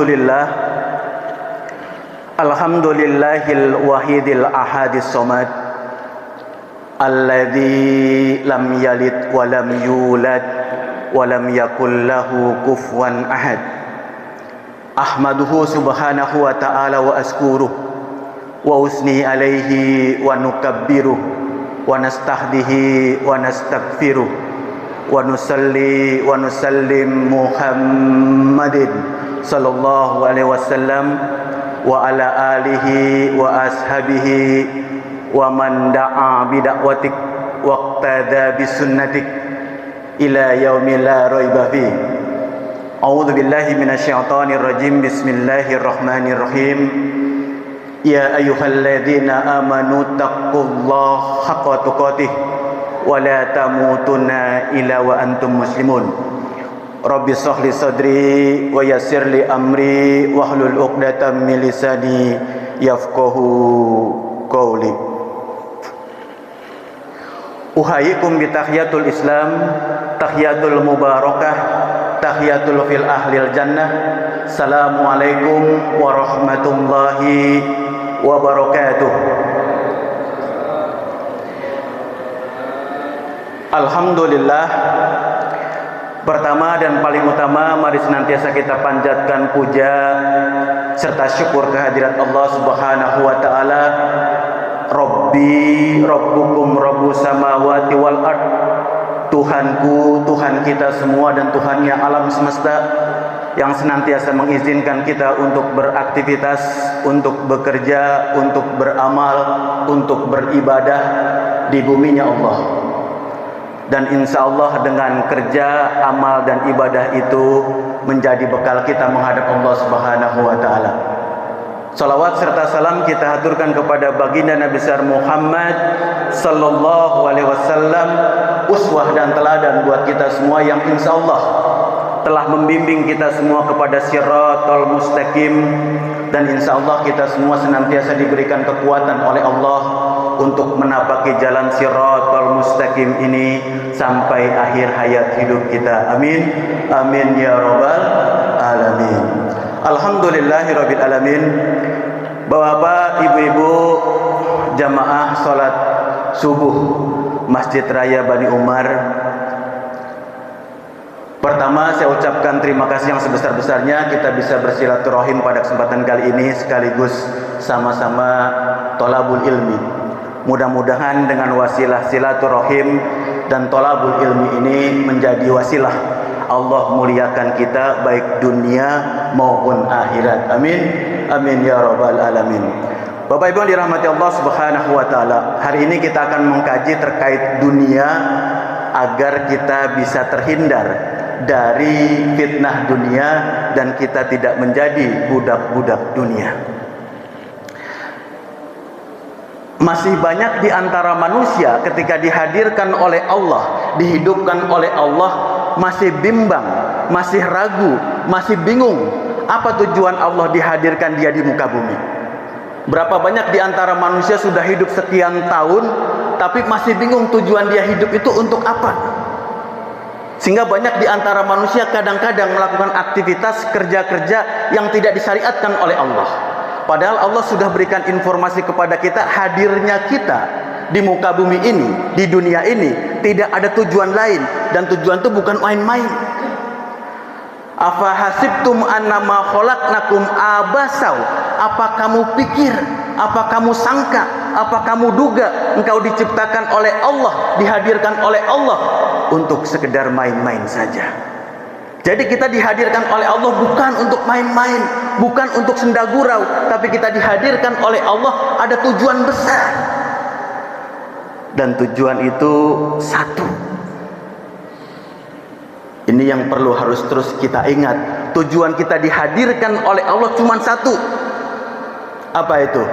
Alhamdulillah, Alhamdulillahil wahidil ahadis somad, alladzi lam yalid wa lam yulad wa lam yakul lahu kufuwan ahad. Ahmaduhu subhanahu wa ta'ala wa askuruh wa usni alaihi wa nukabbiruh wa nastahdihi wa nastaghfiruh wa nusalli wa nusallim Muhammadin sallallahu alaihi wasallam wa ala alihi wa ashabihi wa man da'a bi da'watik wa iqtada bi sunnatik ila yaumil la raiba fi. A'udzu billahi minasyaitonir rajim. Bismillahirrahmanirrahim. Ya ayyuhalladzina amanu taqullaha haqqa tuqatih wa la tamutunna illa wa antum muslimun. Rabbi shrah li sadri wa yassir li amri wahlul 'uqdatam min lisani yafqahu qawli. Uhayyikum bi tahiyatul Islam, tahiyatul mubarakah, tahiyatul fil ahlil jannah. Assalamualaikum warahmatullahi wabarakatuh. Alhamdulillah, pertama dan paling utama, mari senantiasa kita panjatkan puja serta syukur kehadirat Allah Subhanahu wa taala. Rabbi rabbukum rabbus samawati wal ard. Tuhanku, Tuhan kita semua dan Tuhannya alam semesta, yang senantiasa mengizinkan kita untuk beraktivitas, untuk bekerja, untuk beramal, untuk beribadah di buminya Allah. Dan insya Allah dengan kerja, amal dan ibadah itu menjadi bekal kita menghadap Allah Subhanahu wa ta'ala. Salawat serta salam kita haturkan kepada baginda Nabi besar Muhammad sallallahu alaihi wasallam, uswah dan teladan buat kita semua yang insya Allah telah membimbing kita semua kepada siratal mustaqim. Dan insya Allah kita semua senantiasa diberikan kekuatan oleh Allah untuk menapaki jalan siratal mustaqim ini sampai akhir hayat hidup kita. Amin, amin ya rabbal alamin. Alhamdulillahirabbil alamin. Bapak, ibu-ibu, jamaah salat subuh Masjid Raya Bani Umar, pertama saya ucapkan terima kasih yang sebesar-besarnya kita bisa bersilaturahim pada kesempatan kali ini, sekaligus sama-sama tolabul ilmi. Mudah-mudahan dengan wasilah silaturahim dan tolabul ilmi ini menjadi wasilah Allah muliakan kita baik dunia maupun akhirat. Amin, amin ya rabbal alamin. Bapak Ibu yang dirahmati Allah Subhanahu wa taala, hari ini kita akan mengkaji terkait dunia agar kita bisa terhindar dari fitnah dunia dan kita tidak menjadi budak-budak dunia. Masih banyak di antara manusia ketika dihadirkan oleh Allah, dihidupkan oleh Allah, masih bimbang, masih ragu, masih bingung apa tujuan Allah dihadirkan dia di muka bumi. Berapa banyak di antara manusia sudah hidup sekian tahun tapi masih bingung tujuan dia hidup itu untuk apa. Sehingga banyak di antara manusia kadang-kadang melakukan aktivitas kerja-kerja yang tidak disyariatkan oleh Allah. Padahal Allah sudah berikan informasi kepada kita, hadirnya kita di muka bumi ini, di dunia ini tidak ada tujuan lain, dan tujuan itu bukan main-main. Afa hasibtum annama khalaqnakum abasau. Apa kamu pikir, apa kamu sangka, apa kamu duga engkau diciptakan oleh Allah, dihadirkan oleh Allah untuk sekedar main-main saja? Jadi kita dihadirkan oleh Allah bukan untuk main-main, bukan untuk senda gurau, tapi kita dihadirkan oleh Allah ada tujuan besar. Dan tujuan itu satu. Ini yang perlu harus terus kita ingat. Tujuan kita dihadirkan oleh Allah cuma satu. Apa itu?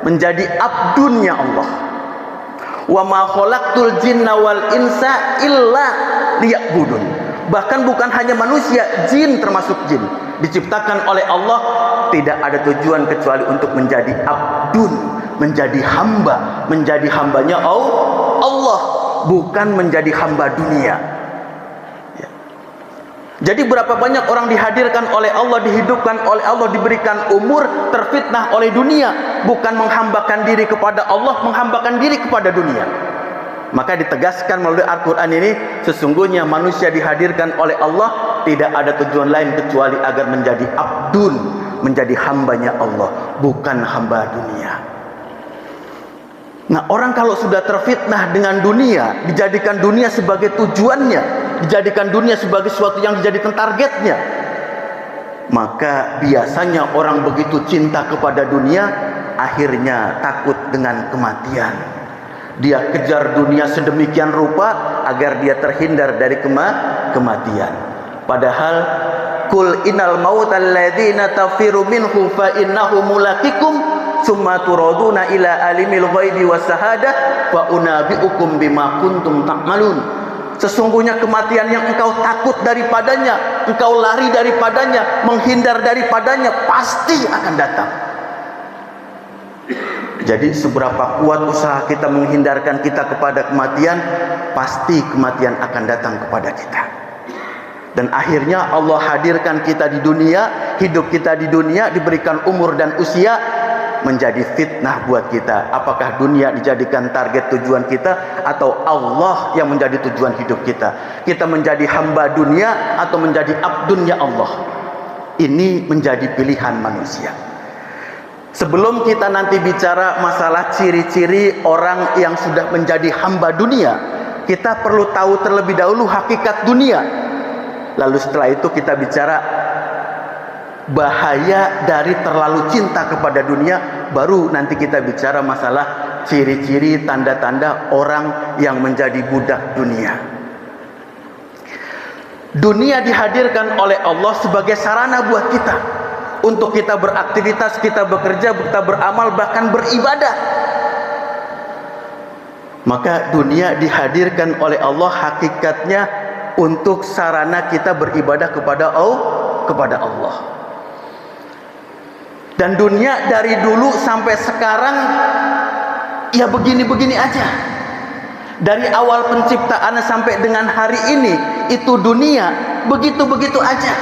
Menjadi abdunnya Allah. Wa ma khalaqtul jinna wal insa illa liya'budun. Bahkan bukan hanya manusia, jin termasuk jin, diciptakan oleh Allah tidak ada tujuan kecuali untuk menjadi abdun, menjadi hamba, menjadi hambanya Allah, bukan menjadi hamba dunia. Jadi berapa banyak orang dihadirkan oleh Allah, dihidupkan oleh Allah, diberikan umur, terfitnah oleh dunia, bukan menghambakan diri kepada Allah, menghambakan diri kepada dunia. Maka ditegaskan melalui Al-Quran ini, sesungguhnya manusia dihadirkan oleh Allah tidak ada tujuan lain kecuali agar menjadi abdun, menjadi hambanya Allah, bukan hamba dunia. Nah, orang kalau sudah terfitnah dengan dunia, dijadikan dunia sebagai tujuannya, dijadikan dunia sebagai sesuatu yang dijadikan targetnya, maka biasanya orang begitu cinta kepada dunia, akhirnya takut dengan kematian. Dia kejar dunia sedemikian rupa agar dia terhindar dari kematian. Padahal kul innal mautal ladzina tafiru minhu fa innahu mulaqikum summa turaduna ila alimil ghaibi was syahadah fa unabiukum bima kuntum ta'malun. Sesungguhnya kematian yang engkau takut daripadanya, engkau lari daripadanya, menghindar daripadanya, pasti akan datang. Jadi seberapa kuat usaha kita menghindarkan kita kepada kematian, pasti kematian akan datang kepada kita. Dan akhirnya Allah hadirkan kita di dunia, hidup kita di dunia, diberikan umur dan usia, menjadi fitnah buat kita. Apakah dunia dijadikan target tujuan kita, atau Allah yang menjadi tujuan hidup kita? Kita menjadi hamba dunia atau menjadi abdunnya Allah? Ini menjadi pilihan manusia. Sebelum kita nanti bicara masalah ciri-ciri orang yang sudah menjadi hamba dunia, kita perlu tahu terlebih dahulu hakikat dunia. Lalu setelah itu kita bicara bahaya dari terlalu cinta kepada dunia. Baru nanti kita bicara masalah ciri-ciri tanda-tanda orang yang menjadi budak dunia. Dunia dihadirkan oleh Allah sebagai sarana buat kita, untuk kita beraktivitas, kita bekerja, kita beramal, bahkan beribadah. Maka dunia dihadirkan oleh Allah hakikatnya untuk sarana kita beribadah kepada Allah. Dan dunia dari dulu sampai sekarang ya begini-begini aja. Dari awal penciptaan sampai dengan hari ini, itu dunia begitu-begitu aja.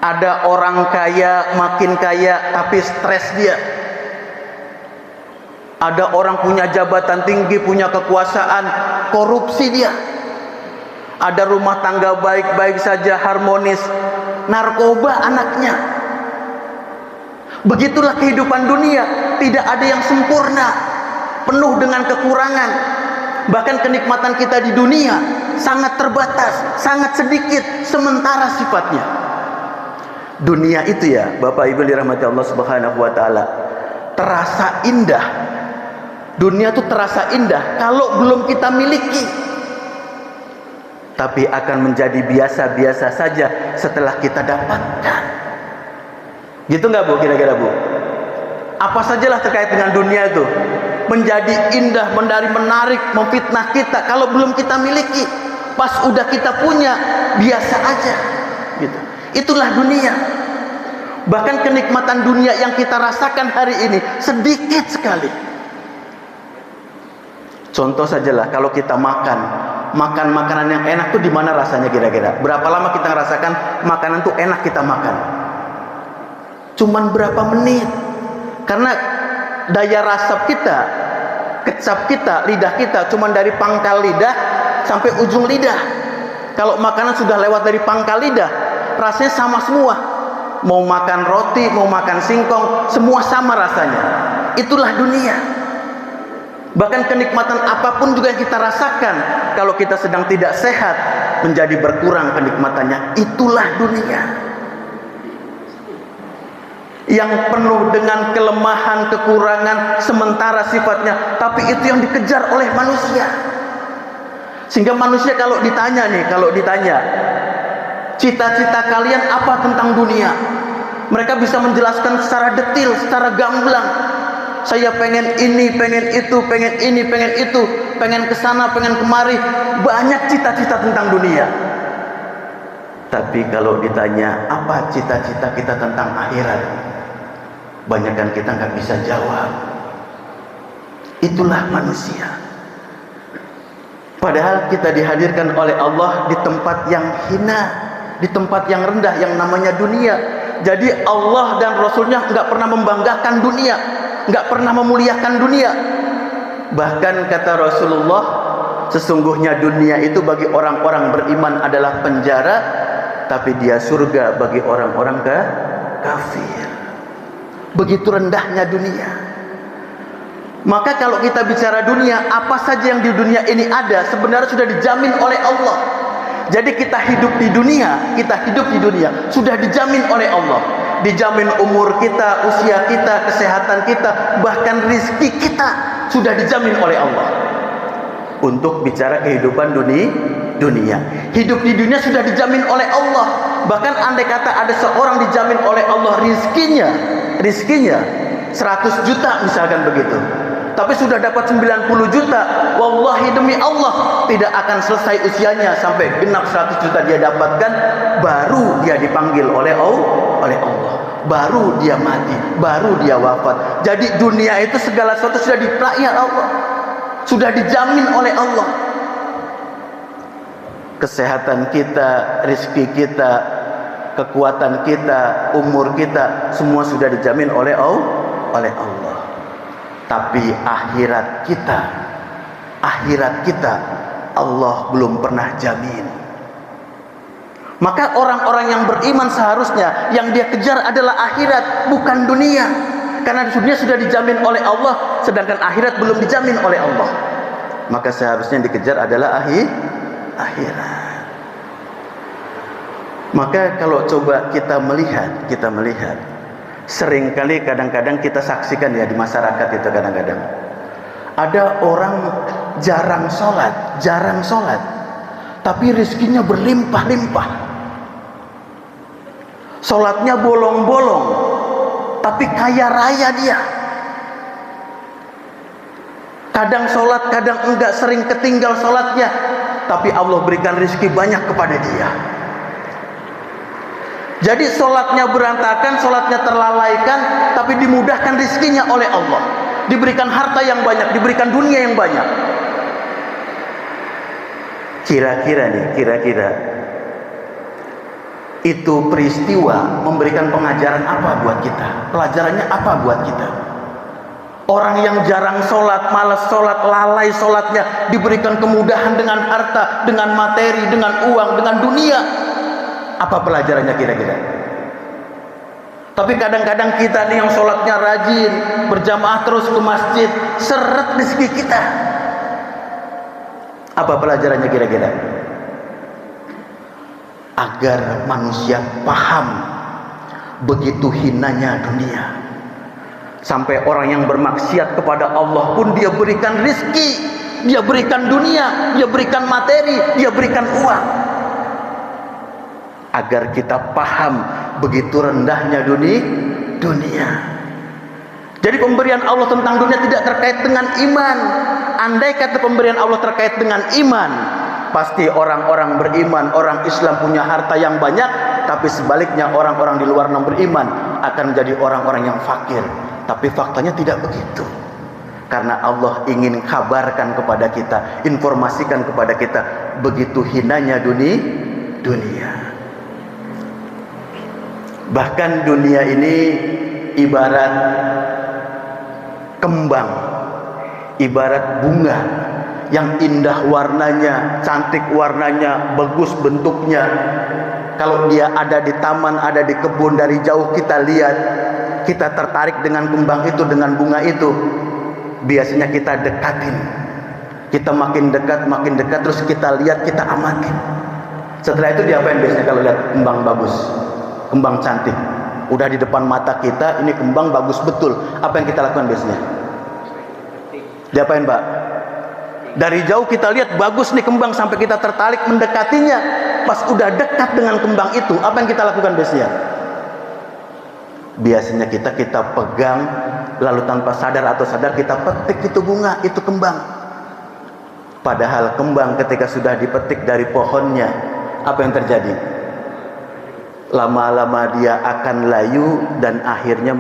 Ada orang kaya makin kaya tapi stres dia. Ada orang punya jabatan tinggi, punya kekuasaan, korupsi dia. Ada rumah tangga baik-baik saja, harmonis, narkoba anaknya. Begitulah kehidupan dunia, tidak ada yang sempurna, penuh dengan kekurangan. Bahkan kenikmatan kita di dunia sangat terbatas, sangat sedikit, sementara sifatnya. Dunia itu ya, Bapak Ibu dirahmati Allah Subhanahu wa taala, terasa indah. Dunia itu terasa indah kalau belum kita miliki. Tapi akan menjadi biasa-biasa saja setelah kita dapatkan. Gitu nggak Bu, kira-kira Bu? Apa sajalah terkait dengan dunia itu menjadi indah, menarik, memfitnah kita kalau belum kita miliki. Pas udah kita punya, biasa aja gitu. Itulah dunia. Bahkan kenikmatan dunia yang kita rasakan hari ini sedikit sekali. Contoh sajalah, kalau kita makan makanan yang enak tuh di mana rasanya kira-kira? Berapa lama kita merasakan makanan tuh enak kita makan? Cuman berapa menit? Karena daya rasap kita, kecap kita, lidah kita cuman dari pangkal lidah sampai ujung lidah. Kalau makanan sudah lewat dari pangkal lidah, rasanya sama semua. Mau makan roti, mau makan singkong, semua sama rasanya. Itulah dunia. Bahkan kenikmatan apapun juga yang kita rasakan, kalau kita sedang tidak sehat, menjadi berkurang kenikmatannya. Itulah dunia yang penuh dengan kelemahan, kekurangan, sementara sifatnya, tapi itu yang dikejar oleh manusia. Sehingga manusia kalau ditanya cita-cita kalian apa tentang dunia, mereka bisa menjelaskan secara detail, secara gamblang. Saya pengen ini, pengen itu, pengen ini, pengen itu, pengen kesana, pengen kemari. Banyak cita-cita tentang dunia. Tapi kalau ditanya apa cita-cita kita tentang akhirat, banyakkan kita nggak bisa jawab. Itulah manusia. Padahal kita dihadirkan oleh Allah di tempat yang hina, di tempat yang rendah yang namanya dunia. Jadi Allah dan Rasulnya nggak pernah membanggakan dunia, nggak pernah memuliakan dunia. Bahkan kata Rasulullah, sesungguhnya dunia itu bagi orang-orang beriman adalah penjara, tapi dia surga bagi orang-orang kafir. Begitu rendahnya dunia. Maka kalau kita bicara dunia, apa saja yang di dunia ini ada sebenarnya sudah dijamin oleh Allah. Jadi kita hidup di dunia sudah dijamin oleh Allah. Dijamin umur kita, usia kita, kesehatan kita, bahkan rizki kita sudah dijamin oleh Allah. Untuk bicara kehidupan dunia, hidup di dunia sudah dijamin oleh Allah. Bahkan andai kata ada seorang dijamin oleh Allah rizkinya 100 juta misalkan begitu, tapi sudah dapat 90 juta, wallahi demi Allah tidak akan selesai usianya sampai genap 100 juta dia dapatkan, baru dia dipanggil oleh Allah, baru dia mati, baru dia wafat. Jadi dunia itu segala sesuatu sudah diplayak Allah, sudah dijamin oleh Allah. Kesehatan kita, rezeki kita, kekuatan kita, umur kita, semua sudah dijamin oleh Allah. Tapi akhirat kita Allah belum pernah jamin. Maka orang-orang yang beriman seharusnya yang dia kejar adalah akhirat, bukan dunia. Karena dunia sudah dijamin oleh Allah, sedangkan akhirat belum dijamin oleh Allah. Maka seharusnya yang dikejar adalah akhirat. Maka kalau coba kita melihat, seringkali kadang-kadang kita saksikan ya di masyarakat itu, kadang-kadang ada orang jarang sholat, tapi rizkinya berlimpah-limpah. Sholatnya bolong-bolong, tapi kaya raya dia. Kadang sholat, kadang enggak, sering ketinggal sholatnya, tapi Allah berikan rizki banyak kepada dia. Jadi sholatnya berantakan, sholatnya terlalaikan, tapi dimudahkan rizkinya oleh Allah. Diberikan harta yang banyak, diberikan dunia yang banyak. Kira-kira itu peristiwa memberikan pengajaran apa buat kita? Pelajarannya apa buat kita? Orang yang jarang sholat, malas sholat, lalai sholatnya, diberikan kemudahan dengan harta, dengan materi, dengan uang, dengan dunia. Apa pelajarannya kira-kira? Tapi kadang-kadang kita nih yang sholatnya rajin, berjamaah terus ke masjid, seret rezeki kita. Apa pelajarannya kira-kira? Agar manusia paham begitu hinanya dunia. Sampai orang yang bermaksiat kepada Allah pun dia berikan rezeki, dia berikan dunia, dia berikan materi, dia berikan uang. Agar kita paham begitu rendahnya dunia. Jadi pemberian Allah tentang dunia tidak terkait dengan iman. Andai kata pemberian Allah terkait dengan iman, pasti orang-orang beriman, orang Islam punya harta yang banyak. Tapi sebaliknya orang-orang di luar non beriman akan menjadi orang-orang yang fakir. Tapi faktanya tidak begitu. Karena Allah ingin kabarkan kepada kita, informasikan kepada kita begitu hinanya dunia. Bahkan dunia ini ibarat kembang, ibarat bunga yang indah warnanya, cantik warnanya, bagus bentuknya. Kalau dia ada di taman, ada di kebun, dari jauh kita lihat, kita tertarik dengan kembang itu, dengan bunga itu. Biasanya kita dekatin, kita makin dekat, terus kita lihat, kita amatin. Setelah itu diapain biasanya kalau lihat kembang bagus, kembang cantik, udah di depan mata kita, ini kembang bagus betul, apa yang kita lakukan biasanya? Diapain Pak? Dari jauh kita lihat bagus nih kembang, sampai kita tertarik mendekatinya. Pas udah dekat dengan kembang itu, apa yang kita lakukan biasanya? Biasanya kita pegang, lalu tanpa sadar atau sadar kita petik itu bunga, itu kembang. Padahal kembang ketika sudah dipetik dari pohonnya, apa yang terjadi? Lama-lama dia akan layu dan akhirnya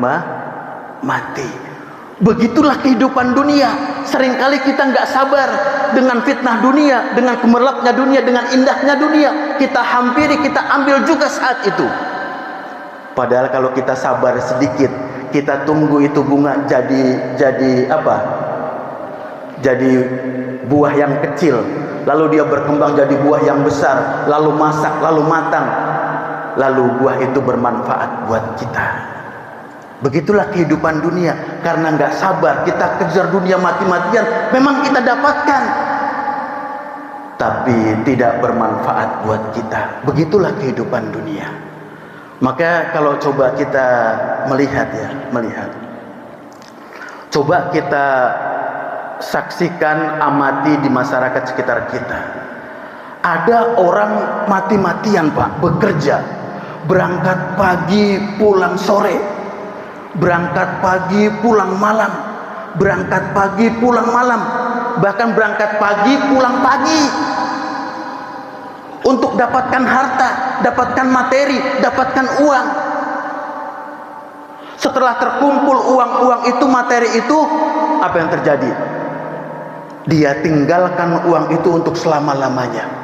mati. Begitulah kehidupan dunia. Seringkali kita nggak sabar dengan fitnah dunia, dengan gemerlapnya dunia, dengan indahnya dunia. Kita hampiri, kita ambil juga saat itu. Padahal kalau kita sabar sedikit, kita tunggu itu bunga jadi apa? Jadi buah yang kecil, lalu dia berkembang jadi buah yang besar, lalu masak, lalu matang, lalu buah itu bermanfaat buat kita. Begitulah kehidupan dunia. Karena nggak sabar, kita kejar dunia mati-matian. Memang kita dapatkan, tapi tidak bermanfaat buat kita. Begitulah kehidupan dunia. Maka kalau coba kita melihat, coba kita saksikan, amati di masyarakat sekitar kita. Ada orang mati-matian Pak, bekerja, berangkat pagi pulang sore, berangkat pagi pulang malam, berangkat pagi pulang malam, bahkan berangkat pagi pulang pagi untuk dapatkan harta, dapatkan materi, dapatkan uang. Setelah terkumpul uang-uang itu, materi itu, apa yang terjadi? Dia tinggalkan uang itu untuk selama-lamanya.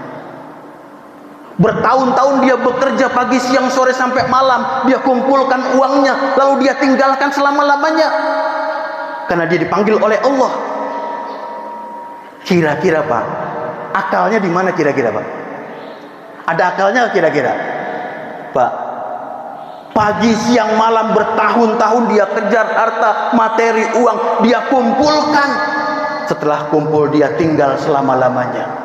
Bertahun-tahun dia bekerja pagi, siang, sore sampai malam, dia kumpulkan uangnya, lalu dia tinggalkan selama-lamanya karena dia dipanggil oleh Allah. Kira-kira Pak, akalnya di mana kira-kira Pak? Ada akalnya kira-kira Pak? Pagi, siang, malam, bertahun-tahun dia kejar harta, materi, uang, dia kumpulkan. Setelah kumpul dia tinggal selama-lamanya.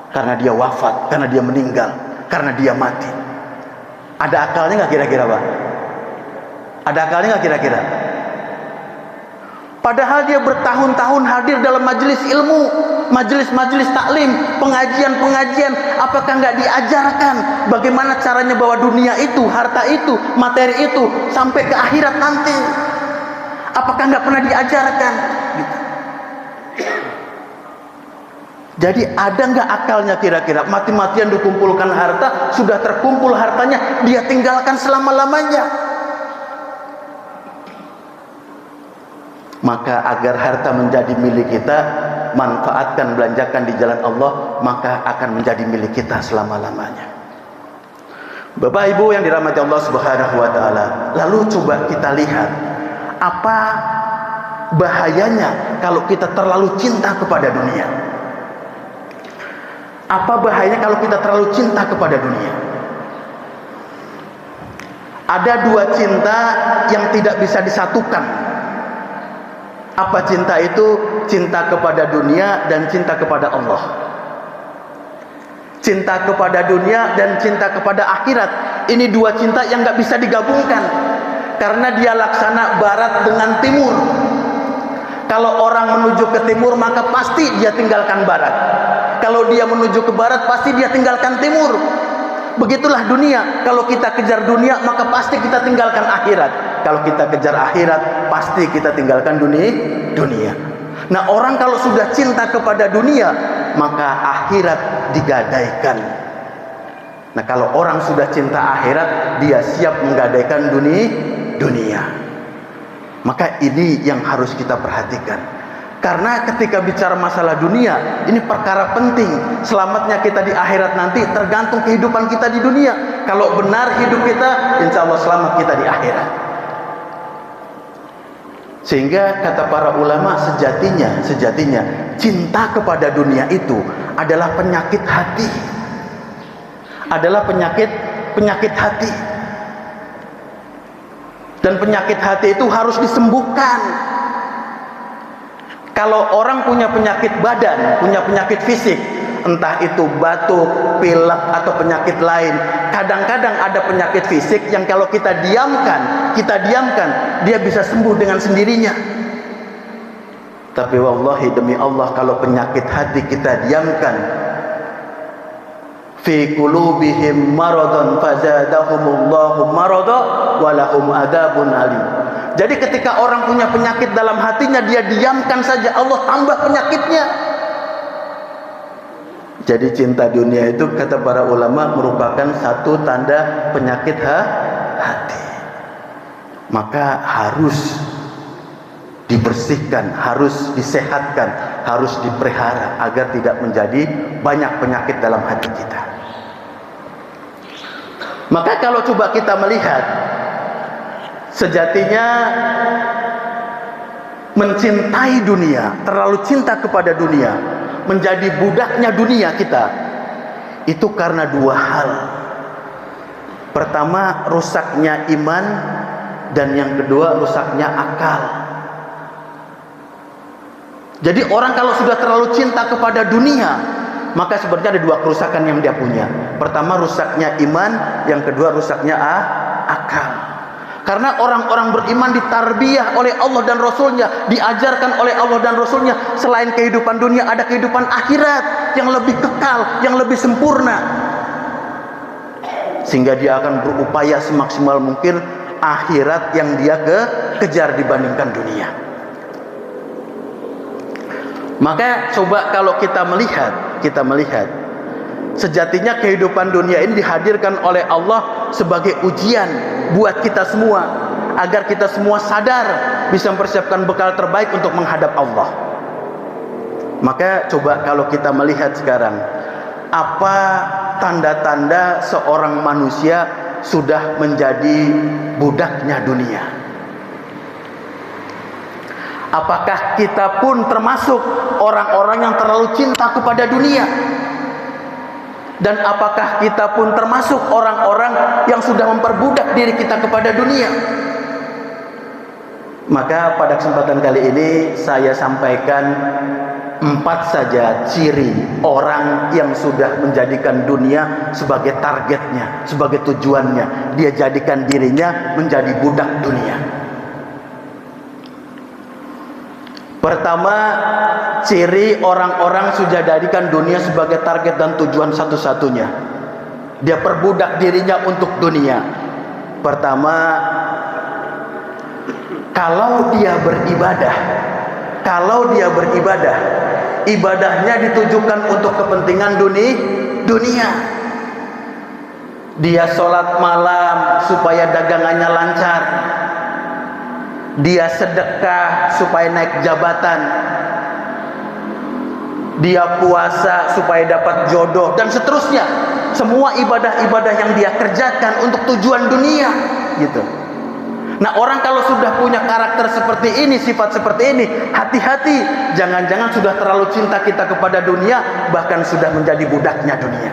Karena dia wafat, karena dia meninggal, karena dia mati. Ada akalnya nggak kira-kira Pak? Ada akalnya nggak kira-kira? Padahal dia bertahun-tahun hadir dalam majelis ilmu, majelis-majelis taklim, pengajian-pengajian. Apakah nggak diajarkan bagaimana caranya bawa dunia itu, harta itu, materi itu sampai ke akhirat nanti? Apakah nggak pernah diajarkan? Gitu. Jadi ada nggak akalnya kira-kira? Mati-matian dikumpulkan harta, sudah terkumpul hartanya, dia tinggalkan selama-lamanya. Maka agar harta menjadi milik kita, manfaatkan, belanjakan di jalan Allah, maka akan menjadi milik kita selama-lamanya. Bapak Ibu yang dirahmati Allah Subhanahu wa taala, lalu coba kita lihat apa bahayanya kalau kita terlalu cinta kepada dunia. Apa bahayanya kalau kita terlalu cinta kepada dunia? Ada dua cinta yang tidak bisa disatukan. Apa cinta itu? Cinta kepada dunia dan cinta kepada Allah. Cinta kepada dunia dan cinta kepada akhirat. Ini dua cinta yang gak bisa digabungkan. Karena dia laksana barat dengan timur. Kalau orang menuju ke timur, maka pasti dia tinggalkan barat. Kalau dia menuju ke barat, pasti dia tinggalkan timur. Begitulah dunia. Kalau kita kejar dunia, maka pasti kita tinggalkan akhirat. Kalau kita kejar akhirat, pasti kita tinggalkan dunia. Nah, orang kalau sudah cinta kepada dunia, maka akhirat digadaikan. Nah, kalau orang sudah cinta akhirat, dia siap menggadaikan dunia. Maka ini yang harus kita perhatikan. Karena ketika bicara masalah dunia, ini perkara penting. Selamatnya kita di akhirat nanti tergantung kehidupan kita di dunia. Kalau benar hidup kita, insya Allah selamat kita di akhirat. Sehingga kata para ulama, sejatinya cinta kepada dunia itu adalah penyakit hati. Adalah penyakit hati. Dan penyakit hati itu harus disembuhkan. Kalau orang punya penyakit badan, punya penyakit fisik, entah itu batuk, pilek, atau penyakit lain, kadang-kadang ada penyakit fisik yang kalau kita diamkan, dia bisa sembuh dengan sendirinya. Tapi wallahi demi Allah, kalau penyakit hati kita diamkan, fi qulubihim maradun fazadahumullahu marada wa lahum adzabun alim. Jadi ketika orang punya penyakit dalam hatinya, dia diamkan saja, Allah tambah penyakitnya. Jadi cinta dunia itu kata para ulama merupakan satu tanda penyakit hati. Maka harus dibersihkan, harus disehatkan, harus dipelihara agar tidak menjadi banyak penyakit dalam hati kita. Maka kalau coba kita melihat, sejatinya mencintai dunia, terlalu cinta kepada dunia, menjadi budaknya dunia kita, itu karena dua hal. Pertama, rusaknya iman, dan yang kedua, rusaknya akal. Jadi orang kalau sudah terlalu cinta kepada dunia, maka sebenarnya ada dua kerusakan yang dia punya. Pertama, rusaknya iman, yang kedua, rusaknya akal. Karena orang-orang beriman ditarbiyah oleh Allah dan Rasulnya, diajarkan oleh Allah dan Rasulnya, selain kehidupan dunia ada kehidupan akhirat yang lebih kekal, yang lebih sempurna. Sehingga dia akan berupaya semaksimal mungkin akhirat yang dia kejar dibandingkan dunia. Maka coba kalau kita melihat sejatinya kehidupan dunia ini dihadirkan oleh Allah sebagai ujian buat kita semua, agar kita semua sadar bisa mempersiapkan bekal terbaik untuk menghadap Allah. Maka coba kalau kita melihat sekarang, apa tanda-tanda seorang manusia sudah menjadi budaknya dunia? Apakah kita pun termasuk orang-orang yang terlalu cinta kepada dunia? Dan apakah kita pun termasuk orang-orang yang sudah memperbudak diri kita kepada dunia? Maka pada kesempatan kali ini saya sampaikan 4 saja ciri orang yang sudah menjadikan dunia sebagai targetnya, sebagai tujuannya. Dia jadikan dirinya menjadi budak dunia. Pertama, ciri orang-orang sudah jadikan dunia sebagai target dan tujuan satu-satunya. Dia perbudak dirinya untuk dunia. Pertama, kalau dia beribadah, ibadahnya ditujukan untuk kepentingan dunia. Dia sholat malam supaya dagangannya lancar. Dia sedekah supaya naik jabatan. Dia puasa supaya dapat jodoh, dan seterusnya. Semua ibadah-ibadah yang dia kerjakan untuk tujuan dunia, gitu. Nah, orang kalau sudah punya karakter seperti ini, sifat seperti ini, hati-hati, jangan-jangan sudah terlalu cinta kita kepada dunia, bahkan sudah menjadi budaknya dunia.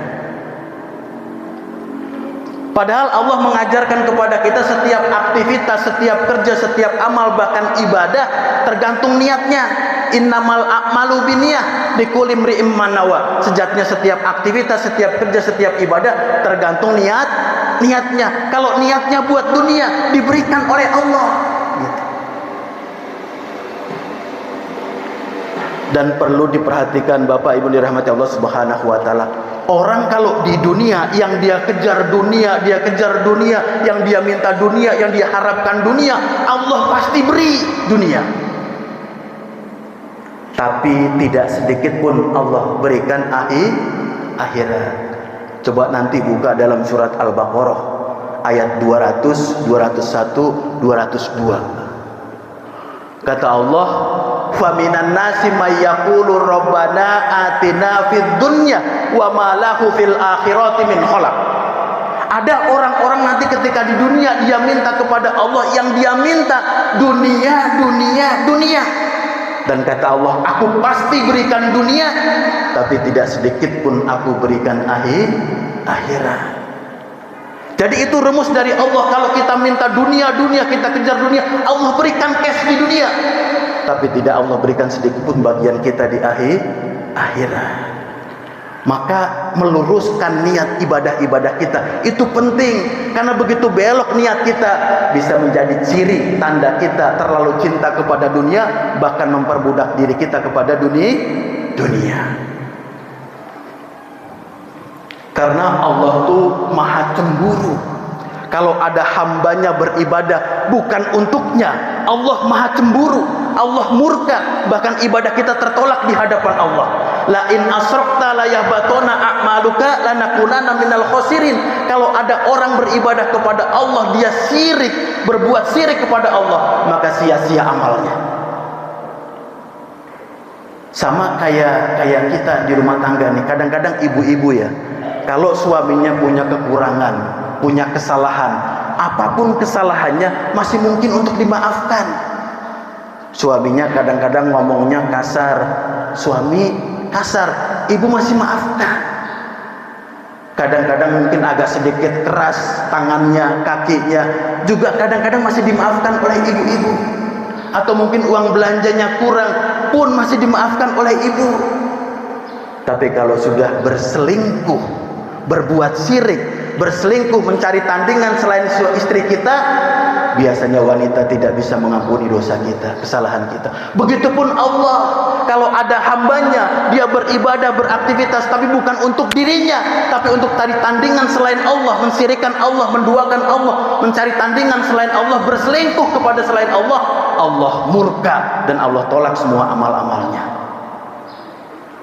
Padahal Allah mengajarkan kepada kita setiap aktivitas, setiap kerja, setiap amal, bahkan ibadah tergantung niatnya. Innamal a'malu binniyah likulli imri'in ma nawa. Sejatinya setiap aktivitas, setiap kerja, setiap ibadah tergantung niatnya. Kalau niatnya buat dunia, diberikan oleh Allah, gitu. Dan perlu diperhatikan Bapak Ibu dirahmati Allah Subhanahu wa taala. Orang kalau di dunia, yang dia kejar dunia, yang dia minta dunia, yang dia harapkan dunia, Allah pasti beri dunia. Tapi tidak sedikit pun Allah berikan akhirat. Coba nanti buka dalam surat Al-Baqarah ayat 200, 201, 202. Kata Allah, "Faminan nasi may yaqulu rabbana atina fid dunya wa ma lahu fil akhirati min khalaq." Ada orang-orang nanti ketika di dunia dia minta kepada Allah, yang dia minta dunia. Dan kata Allah, aku pasti berikan dunia, tapi tidak sedikit pun aku berikan akhirat. Jadi itu rumus dari Allah. Kalau kita minta dunia, kita kejar dunia, Allah berikan cash di dunia, tapi tidak Allah berikan sedikit pun bagian kita di akhirat. Maka meluruskan niat ibadah-ibadah kita itu penting, karena begitu belok niat kita bisa menjadi ciri tanda kita terlalu cinta kepada dunia, bahkan memperbudak diri kita kepada dunia. Karena Allah tuh maha cemburu. Kalau ada hambanya beribadah bukan untuknya, Allah maha cemburu, Allah murka, bahkan ibadah kita tertolak di hadapan Allah. La in asrakta la yahbatuna a'maluka lanakunanna minal khosirin. Kalau ada orang beribadah kepada Allah, dia syirik, berbuat syirik kepada Allah, maka sia-sia amalnya. Sama kayak kita di rumah tangga nih, kadang-kadang ibu-ibu ya, kalau suaminya punya kekurangan, punya kesalahan, apapun kesalahannya masih mungkin untuk dimaafkan. Suaminya kadang-kadang ngomongnya kasar, suami kasar, ibu masih maafkan. Kadang-kadang mungkin agak sedikit keras tangannya, kakinya, juga kadang-kadang masih dimaafkan oleh ibu-ibu. Atau mungkin uang belanjanya kurang pun masih dimaafkan oleh ibu. Tapi kalau sudah berselingkuh, berbuat syirik, berselingkuh, mencari tandingan selain istri kita, biasanya wanita tidak bisa mengampuni dosa kita, kesalahan kita. Begitupun Allah, kalau ada hambanya, dia beribadah, beraktivitas, tapi bukan untuk dirinya, tapi untuk cari tandingan selain Allah, mensyirikkan Allah, menduakan Allah, mencari tandingan selain Allah, berselingkuh kepada selain Allah, Allah murka dan Allah tolak semua amal-amalnya.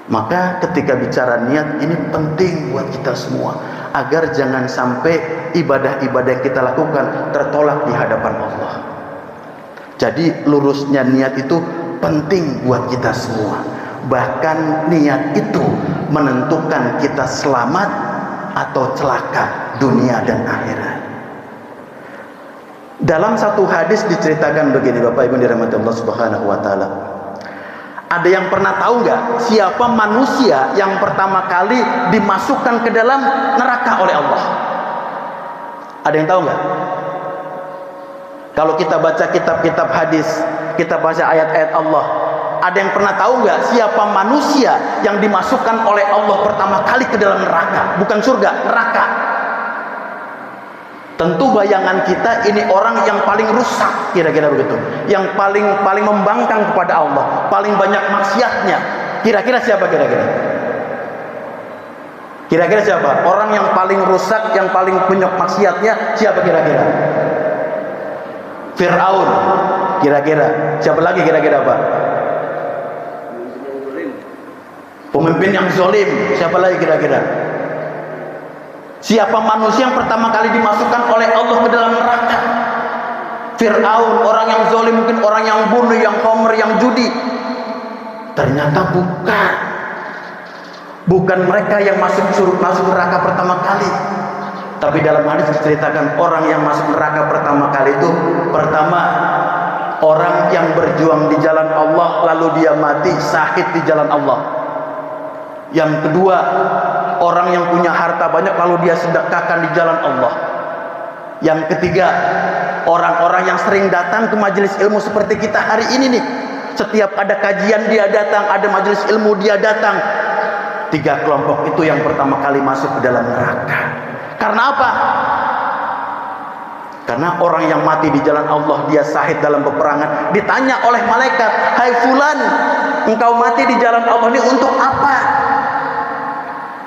Maka ketika bicara niat ini penting buat kita semua, agar jangan sampai ibadah-ibadah yang kita lakukan tertolak di hadapan Allah. Jadi lurusnya niat itu penting buat kita semua. Bahkan niat itu menentukan kita selamat atau celaka dunia dan akhirat. Dalam satu hadis diceritakan begini, Bapak Ibu dirahmati Allah Subhanahu wa taala. Ada yang pernah tahu nggak siapa manusia yang pertama kali dimasukkan ke dalam neraka oleh Allah? Ada yang tahu nggak? Kalau kita baca kitab-kitab hadis, kita baca ayat-ayat Allah, ada yang pernah tahu nggak siapa manusia yang dimasukkan oleh Allah pertama kali ke dalam neraka? Bukan surga, neraka. Tentu bayangan kita ini orang yang paling rusak, kira-kira begitu, yang paling membangkang kepada Allah, paling banyak maksiatnya. Kira-kira siapa kira-kira? Kira-kira siapa? Orang yang paling rusak, yang paling banyak maksiatnya siapa kira-kira? Fir'aun. Kira-kira siapa lagi kira-kira Pak? Pemimpin yang zalim. Siapa lagi kira-kira? Siapa manusia yang pertama kali dimasukkan oleh Allah ke dalam neraka? Fir'aun, orang yang zalim, mungkin orang yang bunuh, yang khamr, yang judi. Ternyata bukan mereka yang masuk neraka pertama kali. Tapi dalam hadis diceritakan orang yang masuk neraka pertama kali itu, pertama orang yang berjuang di jalan Allah lalu dia mati syahid di jalan Allah. Yang kedua, orang yang punya harta banyak lalu dia sedekahkan di jalan Allah. Yang ketiga, orang-orang yang sering datang ke majelis ilmu seperti kita hari ini nih. Setiap ada kajian dia datang, ada majelis ilmu dia datang. 3 kelompok itu yang pertama kali masuk ke dalam neraka. Karena apa? Karena orang yang mati di jalan Allah, dia syahid dalam peperangan, ditanya oleh malaikat, "Hai fulan, engkau mati di jalan Allah ini untuk apa?"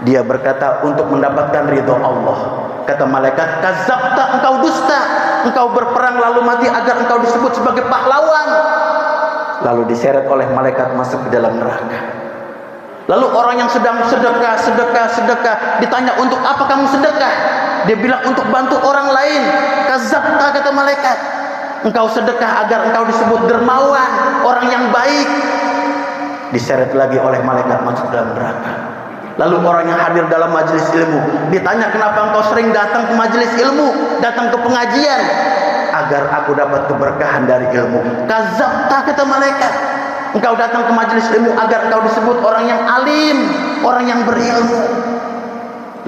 Dia berkata, "Untuk mendapatkan ridho Allah." Kata malaikat, "Kadzabta, engkau dusta. Engkau berperang lalu mati agar engkau disebut sebagai pahlawan." Lalu diseret oleh malaikat masuk ke dalam neraka. Lalu orang yang sedang sedekah, ditanya, "Untuk apa kamu sedekah?" Dia bilang, "Untuk bantu orang lain." "Kadzabta," kata malaikat. "Engkau sedekah agar engkau disebut dermawan, orang yang baik." Diseret lagi oleh malaikat masuk dalam neraka. Lalu orang yang hadir dalam majelis ilmu ditanya, "Kenapa engkau sering datang ke majelis ilmu, datang ke pengajian?" "Agar aku dapat keberkahan dari ilmu." "Kadzabta," kata malaikat. "Engkau datang ke majelis ilmu agar engkau disebut orang yang alim, orang yang berilmu."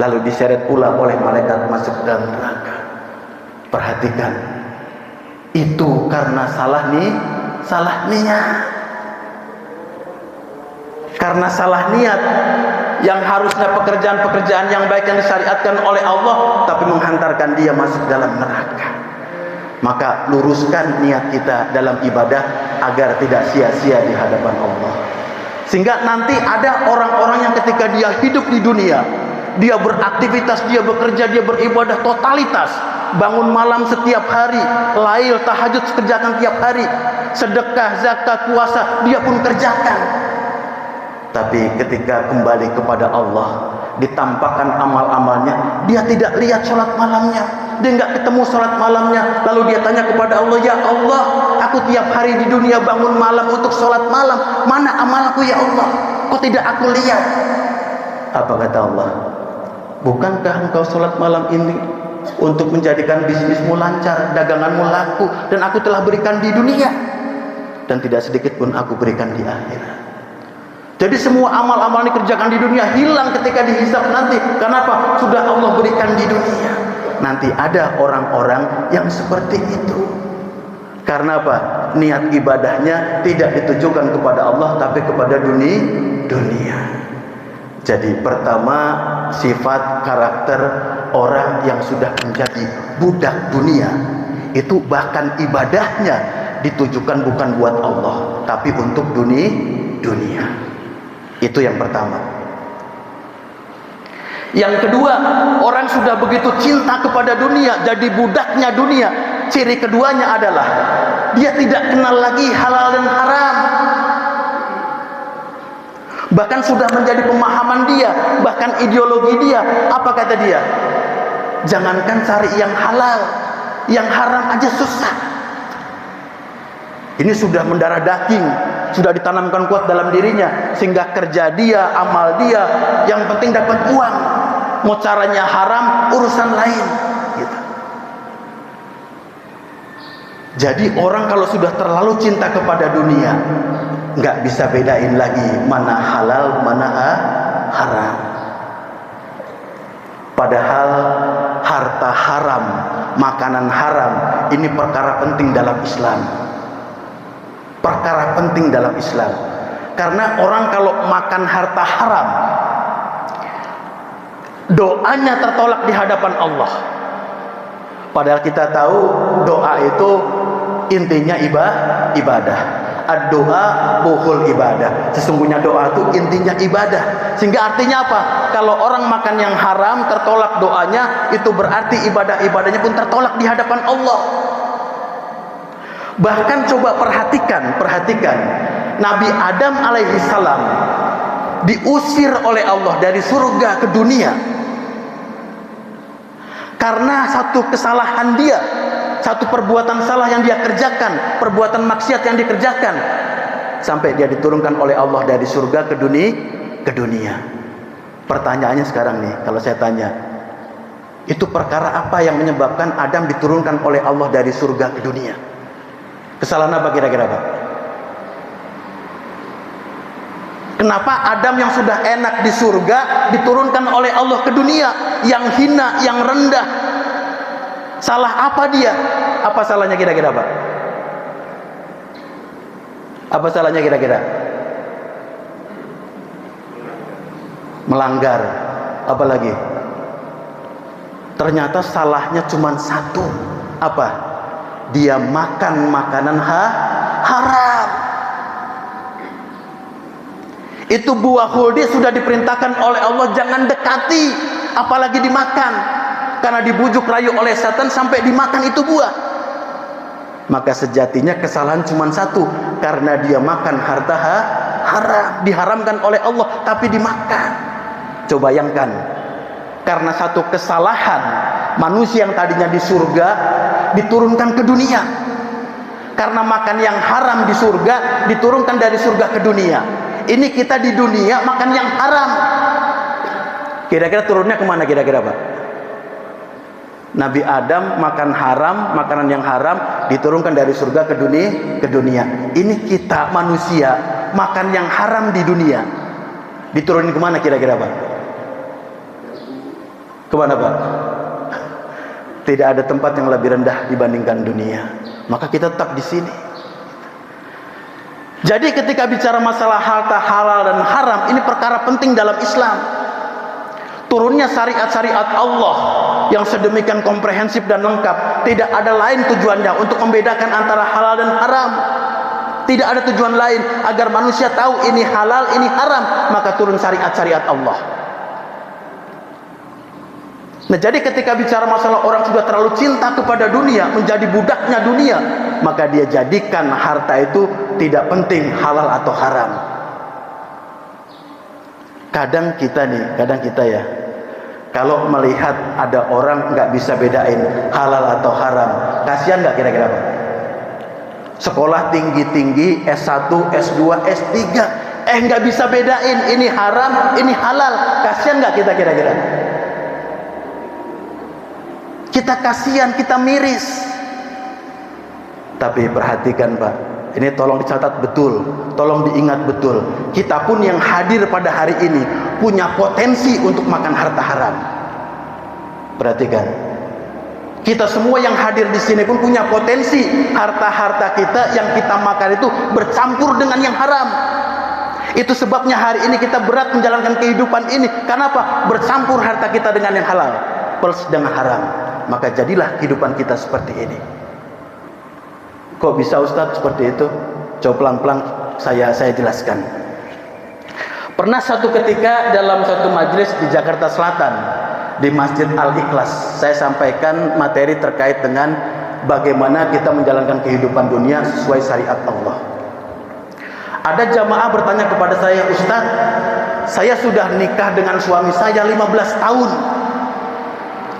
Lalu diseret pula oleh malaikat masuk dalam neraka. Perhatikan, itu karena salah niat. Karena salah niat, yang harusnya pekerjaan-pekerjaan yang baik yang disyariatkan oleh Allah, tapi menghantarkan dia masuk dalam neraka. Maka luruskan niat kita dalam ibadah agar tidak sia-sia di hadapan Allah. Sehingga nanti ada orang-orang yang ketika dia hidup di dunia, dia beraktivitas, dia bekerja, dia beribadah totalitas, bangun malam setiap hari, lail, tahajud kerjakan tiap hari, sedekah, zakat, puasa dia pun kerjakan. Tapi ketika kembali kepada Allah, ditampakkan amal-amalnya, dia tidak lihat sholat malamnya, dia nggak ketemu sholat malamnya. Lalu dia tanya kepada Allah, ya Allah, aku tiap hari di dunia bangun malam untuk sholat malam, mana amalku ya Allah, kok tidak aku lihat? Apa kata Allah? Bukankah engkau sholat malam ini untuk menjadikan bisnismu lancar, daganganmu laku, dan aku telah berikan di dunia, dan tidak sedikit pun aku berikan di akhirat. Jadi semua amal-amal yang dikerjakan di dunia hilang ketika dihisab nanti. Kenapa? Sudah Allah berikan di dunia. Nanti ada orang-orang yang seperti itu. Karena apa? Niat ibadahnya tidak ditujukan kepada Allah, tapi kepada dunia. Jadi pertama, sifat karakter orang yang sudah menjadi budak dunia, itu bahkan ibadahnya ditujukan bukan buat Allah, tapi untuk dunia. Itu yang pertama. Yang kedua, orang sudah begitu cinta kepada dunia, jadi budaknya dunia. Ciri keduanya adalah dia tidak kenal lagi halal dan haram. Bahkan sudah menjadi pemahaman dia, bahkan ideologi dia. Apa kata dia? Jangankan cari yang halal, yang haram aja susah. Ini sudah mendarah daging, sudah ditanamkan kuat dalam dirinya, sehingga kerja dia, amal dia, yang penting dapat uang. Mau caranya haram, urusan lain gitu. Jadi orang kalau sudah terlalu cinta kepada dunia, nggak bisa bedain lagi mana halal, mana haram. Padahal harta haram, makanan haram, ini perkara penting dalam Islam. Perkara penting dalam Islam. Karena orang kalau makan harta haram, doanya tertolak di hadapan Allah. Padahal kita tahu doa itu intinya ibadah. Ad-doa buhul ibadah. Sesungguhnya doa itu intinya ibadah. Sehingga artinya apa? Kalau orang makan yang haram, tertolak doanya, itu berarti ibadah-ibadahnya pun tertolak di hadapan Allah. Bahkan coba perhatikan Nabi Adam alaihi salam diusir oleh Allah dari surga ke dunia karena satu kesalahan dia, satu perbuatan salah yang dia kerjakan, perbuatan maksiat yang dikerjakan, sampai dia diturunkan oleh Allah dari surga ke dunia. Pertanyaannya sekarang nih, kalau saya tanya, itu perkara apa yang menyebabkan Adam diturunkan oleh Allah dari surga ke dunia? Kesalahan apa kira-kira Pak? Kenapa Adam yang sudah enak di surga diturunkan oleh Allah ke dunia yang hina, yang rendah? Salah apa dia? Apa salahnya kira-kira Pak? Apa salahnya kira-kira? Melanggar. Apa lagi? Ternyata salahnya cuma satu. Apa? Dia makan makanan haram. Itu buah khuldi sudah diperintahkan oleh Allah jangan dekati, apalagi dimakan. Karena dibujuk rayu oleh setan sampai dimakan itu buah. Maka sejatinya kesalahan cuma satu, karena dia makan harta haram, diharamkan oleh Allah tapi dimakan. Coba bayangkan, karena satu kesalahan manusia yang tadinya di surga diturunkan ke dunia. Karena makan yang haram di surga, diturunkan dari surga ke dunia. Ini kita di dunia makan yang haram. Kira-kira turunnya kemana kira-kira Pak? Nabi Adam makan haram, makanan yang haram, diturunkan dari surga ke dunia. Ini kita manusia makan yang haram di dunia, diturunin kemana kira-kira Pak? Kemana Pak? Tidak ada tempat yang lebih rendah dibandingkan dunia. Maka kita tetap di sini. Jadi ketika bicara masalah harta halal dan haram, ini perkara penting dalam Islam. Turunnya syariat-syariat Allah yang sedemikian komprehensif dan lengkap, tidak ada lain tujuannya untuk membedakan antara halal dan haram. Tidak ada tujuan lain agar manusia tahu ini halal, ini haram, maka turun syariat-syariat Allah. Nah, jadi ketika bicara masalah orang sudah terlalu cinta kepada dunia, menjadi budaknya dunia, maka dia jadikan harta itu tidak penting halal atau haram. Kadang kita ya, Kalau melihat ada orang nggak bisa bedain halal atau haram, kasihan nggak kira-kira Pak? Sekolah tinggi-tinggi, S1, S2, S3, nggak bisa bedain ini haram, ini halal, kasihan nggak kita kira-kira? Kita kasihan, kita miris. Tapi perhatikan Pak, ini tolong dicatat betul, tolong diingat betul. Kita pun yang hadir pada hari ini punya potensi untuk makan harta haram. Perhatikan, kita semua yang hadir di sini pun punya potensi harta-harta kita yang kita makan itu bercampur dengan yang haram. Itu sebabnya hari ini kita berat menjalankan kehidupan ini. Kenapa? Bercampur harta kita dengan yang halal plus dengan haram. Maka jadilah kehidupan kita seperti ini. Kok bisa Ustadz seperti itu? Coba pelan-pelan saya jelaskan. Pernah satu ketika dalam satu majelis di Jakarta Selatan, di Masjid Al-Ikhlas, saya sampaikan materi terkait dengan bagaimana kita menjalankan kehidupan dunia sesuai syariat Allah. Ada jamaah bertanya kepada saya, Ustadz, saya sudah nikah dengan suami saya 15 tahun.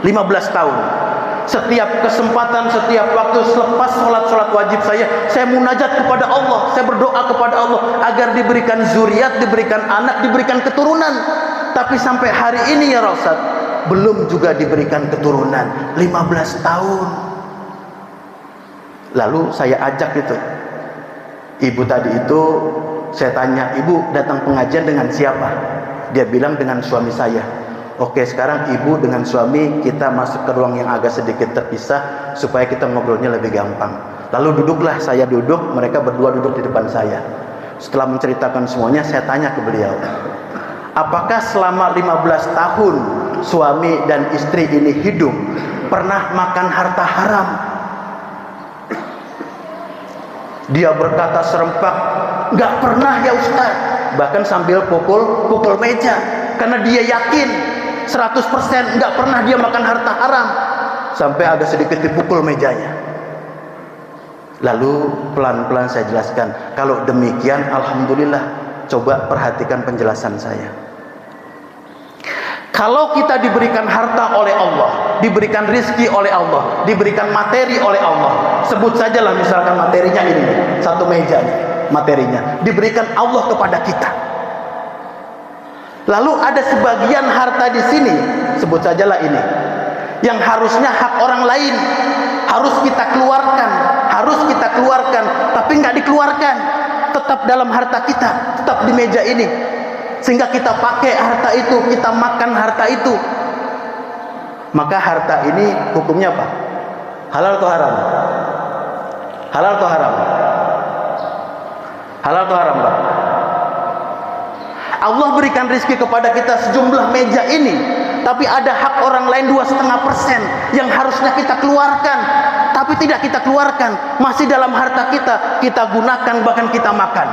15 tahun. Setiap kesempatan, setiap waktu selepas sholat wajib saya munajat kepada Allah, saya berdoa kepada Allah agar diberikan zuriat, diberikan anak, diberikan keturunan. Tapi sampai hari ini ya Rasul, belum juga diberikan keturunan. 15 tahun. Lalu saya ajak itu ibu tadi itu, saya tanya, ibu datang pengajian dengan siapa? Dia bilang dengan suami saya. Oke, sekarang ibu dengan suami kita masuk ke ruang yang agak sedikit terpisah supaya kita ngobrolnya lebih gampang. Lalu duduklah, saya duduk, mereka berdua duduk di depan saya. Setelah menceritakan semuanya, saya tanya ke beliau, apakah selama 15 tahun suami dan istri ini hidup pernah makan harta haram? Dia berkata serempak, nggak pernah ya Ustaz. Bahkan sambil pukul meja, karena dia yakin 100% nggak pernah dia makan harta haram. Sampai agak sedikit dipukul mejanya. Lalu pelan-pelan saya jelaskan, kalau demikian alhamdulillah, coba perhatikan penjelasan saya. Kalau kita diberikan harta oleh Allah, diberikan rizki oleh Allah, diberikan materi oleh Allah, sebut sajalah misalkan materinya ini, satu meja nih, materinya diberikan Allah kepada kita. Lalu ada sebagian harta di sini, sebut sajalah ini, yang harusnya hak orang lain, harus kita keluarkan, tapi nggak dikeluarkan, tetap dalam harta kita, tetap di meja ini, sehingga kita pakai harta itu, kita makan harta itu. Maka harta ini hukumnya apa? Halal atau haram? Halal atau haram? Halal atau haram, Pak? Allah berikan rezeki kepada kita sejumlah meja ini, tapi ada hak orang lain 2,5% yang harusnya kita keluarkan, tapi tidak kita keluarkan, masih dalam harta kita gunakan, bahkan kita makan.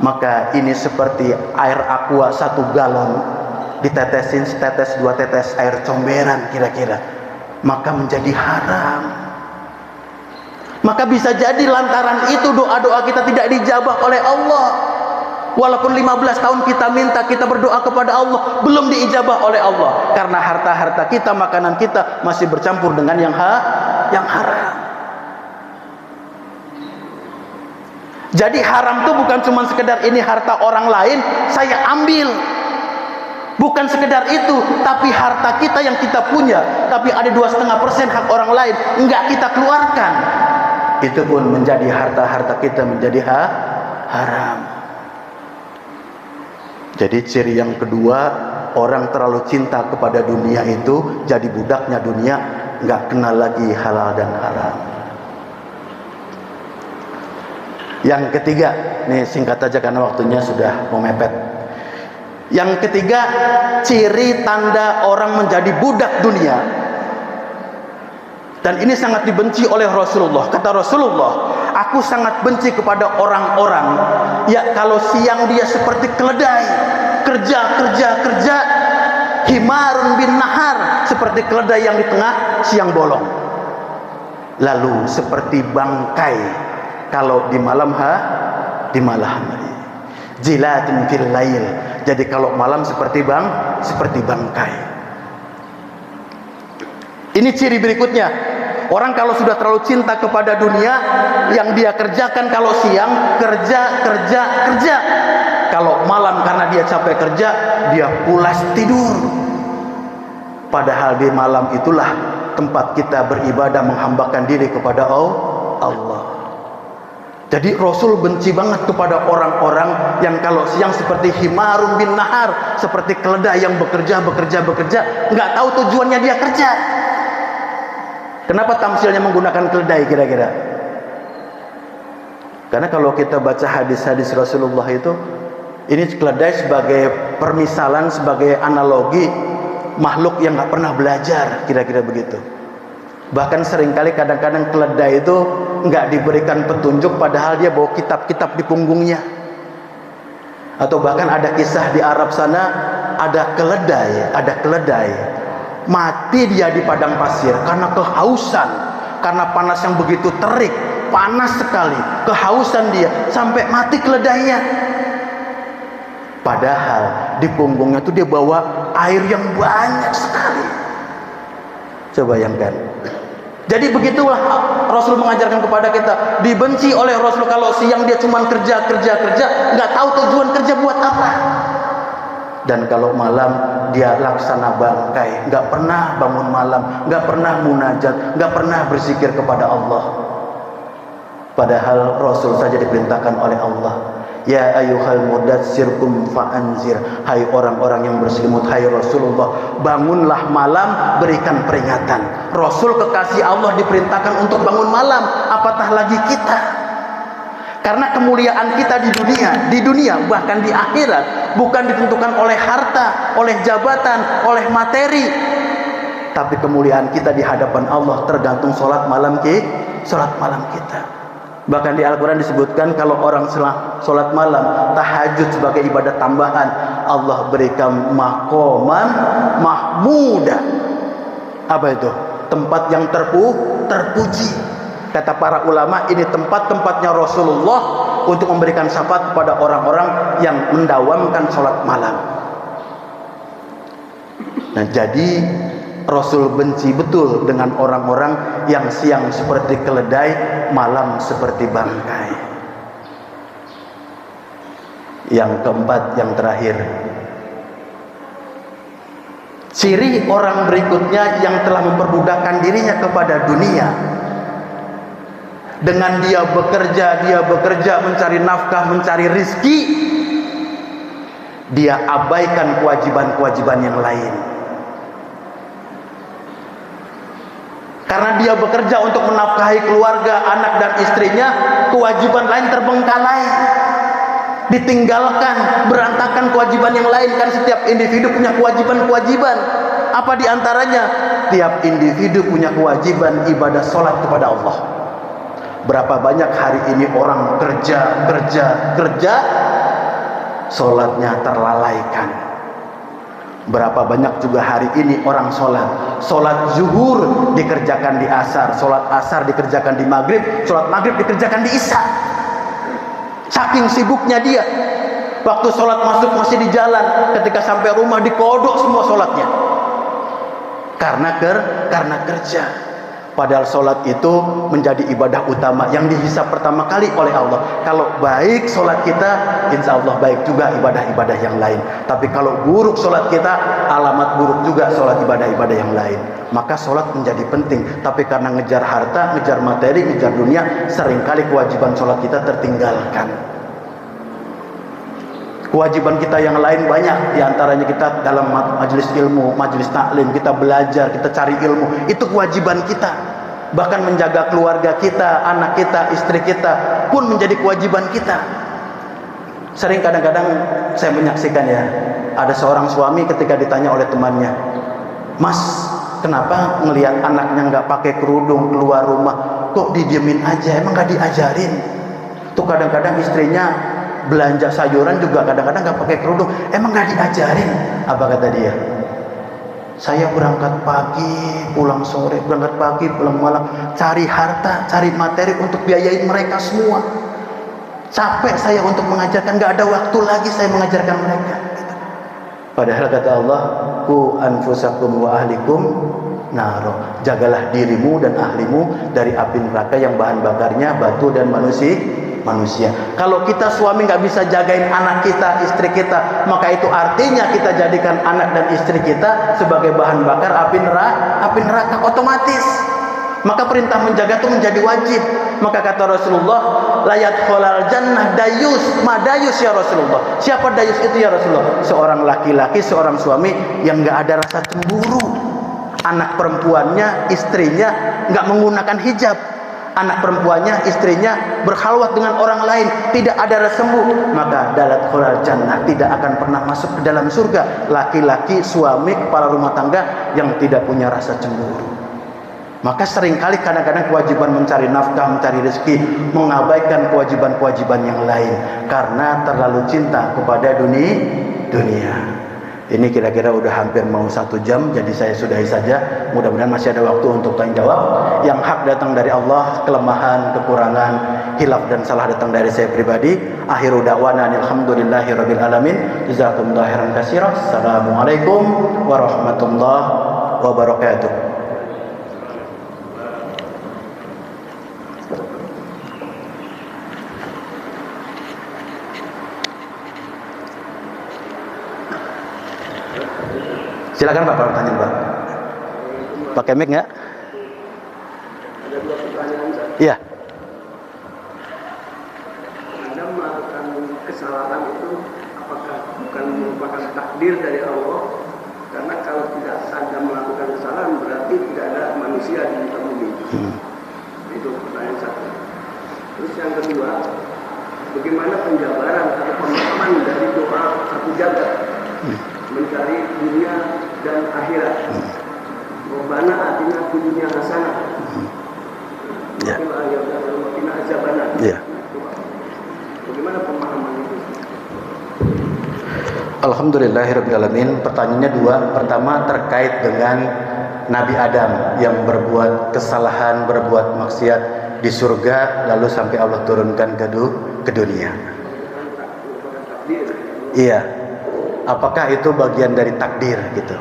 Maka ini seperti air aqua 1 galon ditetesin setetes 2 tetes air comberan kira-kira, maka menjadi haram. Maka bisa jadi lantaran itu doa-doa kita tidak dijabah oleh Allah. Walaupun 15 tahun kita minta, kita berdoa kepada Allah, belum diijabah oleh Allah, karena harta-harta kita, makanan kita masih bercampur dengan yang haram. Jadi haram itu bukan cuma sekedar ini harta orang lain saya ambil, bukan sekedar itu, tapi harta kita yang kita punya, tapi ada 2,5% hak orang lain enggak kita keluarkan, itu pun menjadi harta-harta kita menjadi haram. Jadi ciri yang kedua, orang terlalu cinta kepada dunia itu jadi budaknya dunia, nggak kenal lagi halal dan haram. Yang ketiga, nih singkat aja karena waktunya sudah mau mepet. Yang ketiga, ciri tanda orang menjadi budak dunia. Dan ini sangat dibenci oleh Rasulullah. Kata Rasulullah, aku sangat benci kepada orang-orang ya kalau siang dia seperti keledai, kerja, himarun bin nahar, seperti keledai yang di tengah siang bolong. Lalu seperti bangkai kalau di malam hari, jilatun fil lail, Jadi kalau malam seperti bangkai. Ini ciri berikutnya. Orang kalau sudah terlalu cinta kepada dunia, yang dia kerjakan kalau siang kerja. Kalau malam karena dia capek kerja, dia pulas tidur. Padahal di malam itulah tempat kita beribadah, menghambakan diri kepada Allah. Jadi Rasul benci banget kepada orang-orang yang kalau siang seperti himarun bin nahar, seperti keledai yang bekerja, nggak tahu tujuannya dia kerja. Kenapa tamsilnya menggunakan keledai kira-kira? Karena kalau kita baca hadis-hadis Rasulullah itu, ini keledai sebagai permisalan, sebagai analogi makhluk yang nggak pernah belajar, kira-kira begitu. Bahkan seringkali kadang-kadang keledai itu nggak diberikan petunjuk, padahal dia bawa kitab-kitab di punggungnya. Atau bahkan ada kisah di Arab sana, ada keledai mati dia di padang pasir karena kehausan, karena panas yang begitu terik, panas sekali, kehausan dia sampai mati keledainya. Padahal di punggungnya itu dia bawa air yang banyak sekali. Coba bayangkan. Jadi begitulah Rasul mengajarkan kepada kita. Dibenci oleh Rasul kalau siang dia cuma kerja, nggak tahu tujuan kerja buat apa. Dan kalau malam dia laksana bangkai, nggak pernah bangun malam, nggak pernah munajat, nggak pernah berzikir kepada Allah. Padahal Rasul saja diperintahkan oleh Allah, ya ayyuhal mudatsir qum fa'anzir, hai orang-orang yang berselimut, hai Rasulullah, bangunlah malam, berikan peringatan. Rasul kekasih Allah diperintahkan untuk bangun malam, apatah lagi kita. Karena kemuliaan kita di dunia bahkan di akhirat bukan ditentukan oleh harta, oleh jabatan, oleh materi, tapi kemuliaan kita di hadapan Allah tergantung sholat malam kita. Bahkan di Al-Quran disebutkan kalau orang sholat malam, tahajud sebagai ibadah tambahan, Allah berikan maqaman mahmuda. Apa itu? Tempat yang terpuji. Kata para ulama, ini tempat-tempatnya Rasulullah untuk memberikan syafaat kepada orang-orang yang mendawamkan sholat malam. Nah, jadi Rasul benci betul dengan orang-orang yang siang seperti keledai, malam seperti bangkai. Yang keempat, yang terakhir, ciri orang berikutnya yang telah memperbudakkan dirinya kepada dunia. Dengan dia bekerja mencari nafkah, mencari rizki, dia abaikan kewajiban-kewajiban yang lain. Karena dia bekerja untuk menafkahi keluarga, anak dan istrinya, kewajiban lain terbengkalai, ditinggalkan, berantakan kewajiban yang lain. Kan setiap individu punya kewajiban-kewajiban. Apa diantaranya? Tiap individu punya kewajiban ibadah sholat kepada Allah. Berapa banyak hari ini orang kerja, sholatnya terlalaikan. Berapa banyak juga hari ini orang sholat zuhur dikerjakan di asar, sholat asar dikerjakan di maghrib, sholat maghrib dikerjakan di isya. Saking sibuknya dia, waktu sholat masuk masih di jalan, ketika sampai rumah dikodok semua sholatnya. Karena kerja. Padahal sholat itu menjadi ibadah utama yang dihisab pertama kali oleh Allah. Kalau baik sholat kita, insya Allah baik juga ibadah-ibadah yang lain. Tapi kalau buruk sholat kita, alamat buruk juga sholat ibadah-ibadah yang lain. Maka sholat menjadi penting. Tapi karena ngejar harta, ngejar materi, ngejar dunia, seringkali kewajiban sholat kita tertinggalkan. Kewajiban kita yang lain banyak. Di antaranya kita dalam majelis ilmu, majelis taklim, kita belajar, kita cari ilmu. Itu kewajiban kita. Bahkan menjaga keluarga kita, anak kita, istri kita pun menjadi kewajiban kita. Sering kadang-kadang saya menyaksikan ya, ada seorang suami ketika ditanya oleh temannya, "Mas, kenapa ngelihat anaknya nggak pakai kerudung keluar rumah, kok didiemin aja, emang nggak diajarin?" Tuh kadang-kadang istrinya belanja sayuran juga kadang-kadang nggak pakai kerudung, emang nggak diajarin? Apa kata dia? Saya berangkat pagi, pulang sore, berangkat pagi, pulang malam, cari harta, cari materi untuk biayain mereka semua. Capek saya untuk mengajarkan, nggak ada waktu lagi saya mengajarkan mereka. Padahal kata Allah, ku anfusakum wa ahlikum naro. Jagalah dirimu dan ahlimu dari api neraka yang bahan bakarnya batu dan manusia. Kalau kita suami nggak bisa jagain anak kita, istri kita, maka itu artinya kita jadikan anak dan istri kita sebagai bahan bakar api neraka otomatis. Maka perintah menjaga itu menjadi wajib. Maka kata Rasulullah, layat kholal jannah dayus. Ma dayus ya Rasulullah. Siapa dayus itu ya Rasulullah? Seorang laki-laki, seorang suami yang nggak ada rasa cemburu. Anak perempuannya, istrinya nggak menggunakan hijab. Anak perempuannya, istrinya berkhalwat dengan orang lain, tidak ada rasa cemburu, maka dalat kholal jannah, tidak akan pernah masuk ke dalam surga laki-laki, suami, kepala rumah tangga yang tidak punya rasa cemburu. Maka seringkali kadang-kadang kewajiban mencari nafkah, mencari rezeki, mengabaikan kewajiban-kewajiban yang lain karena terlalu cinta kepada dunia. Ini kira-kira udah hampir mau 1 jam, jadi saya sudahi saja. Mudah-mudahan masih ada waktu untuk tanya jawab. Yang hak datang dari Allah, kelemahan, kekurangan, hilaf dan salah datang dari saya pribadi. Akhiru da'wana alhamdulillahirabbil alamin. Jazakumullahu khairan katsiran. Assalamualaikum warahmatullahi wabarakatuh. Silakan Pak, pertanyaan Pak. Pakai mic nggak? Ada 2 pertanyaan Ustaz. Iya. Anda melakukan kesalahan itu apakah bukan merupakan takdir dari Allah? Karena kalau tidak Anda melakukan kesalahan berarti tidak ada manusia di muka bumi. Itu pertanyaan 1. Terus yang kedua, bagaimana penjabaran atau pemahaman dari doa 1 jagat mencari dunia dan akhirat? Rabbana atina fid dunya hasanah wa fil akhirati hasanah. Ya. Bagaimana pemahaman itu? Alhamdulillahirabbil alamin. Pertanyaannya 2. Pertama terkait dengan Nabi Adam yang berbuat kesalahan, berbuat maksiat di surga lalu sampai Allah turunkan ke dunia. Iya. Apakah itu bagian dari takdir gitu?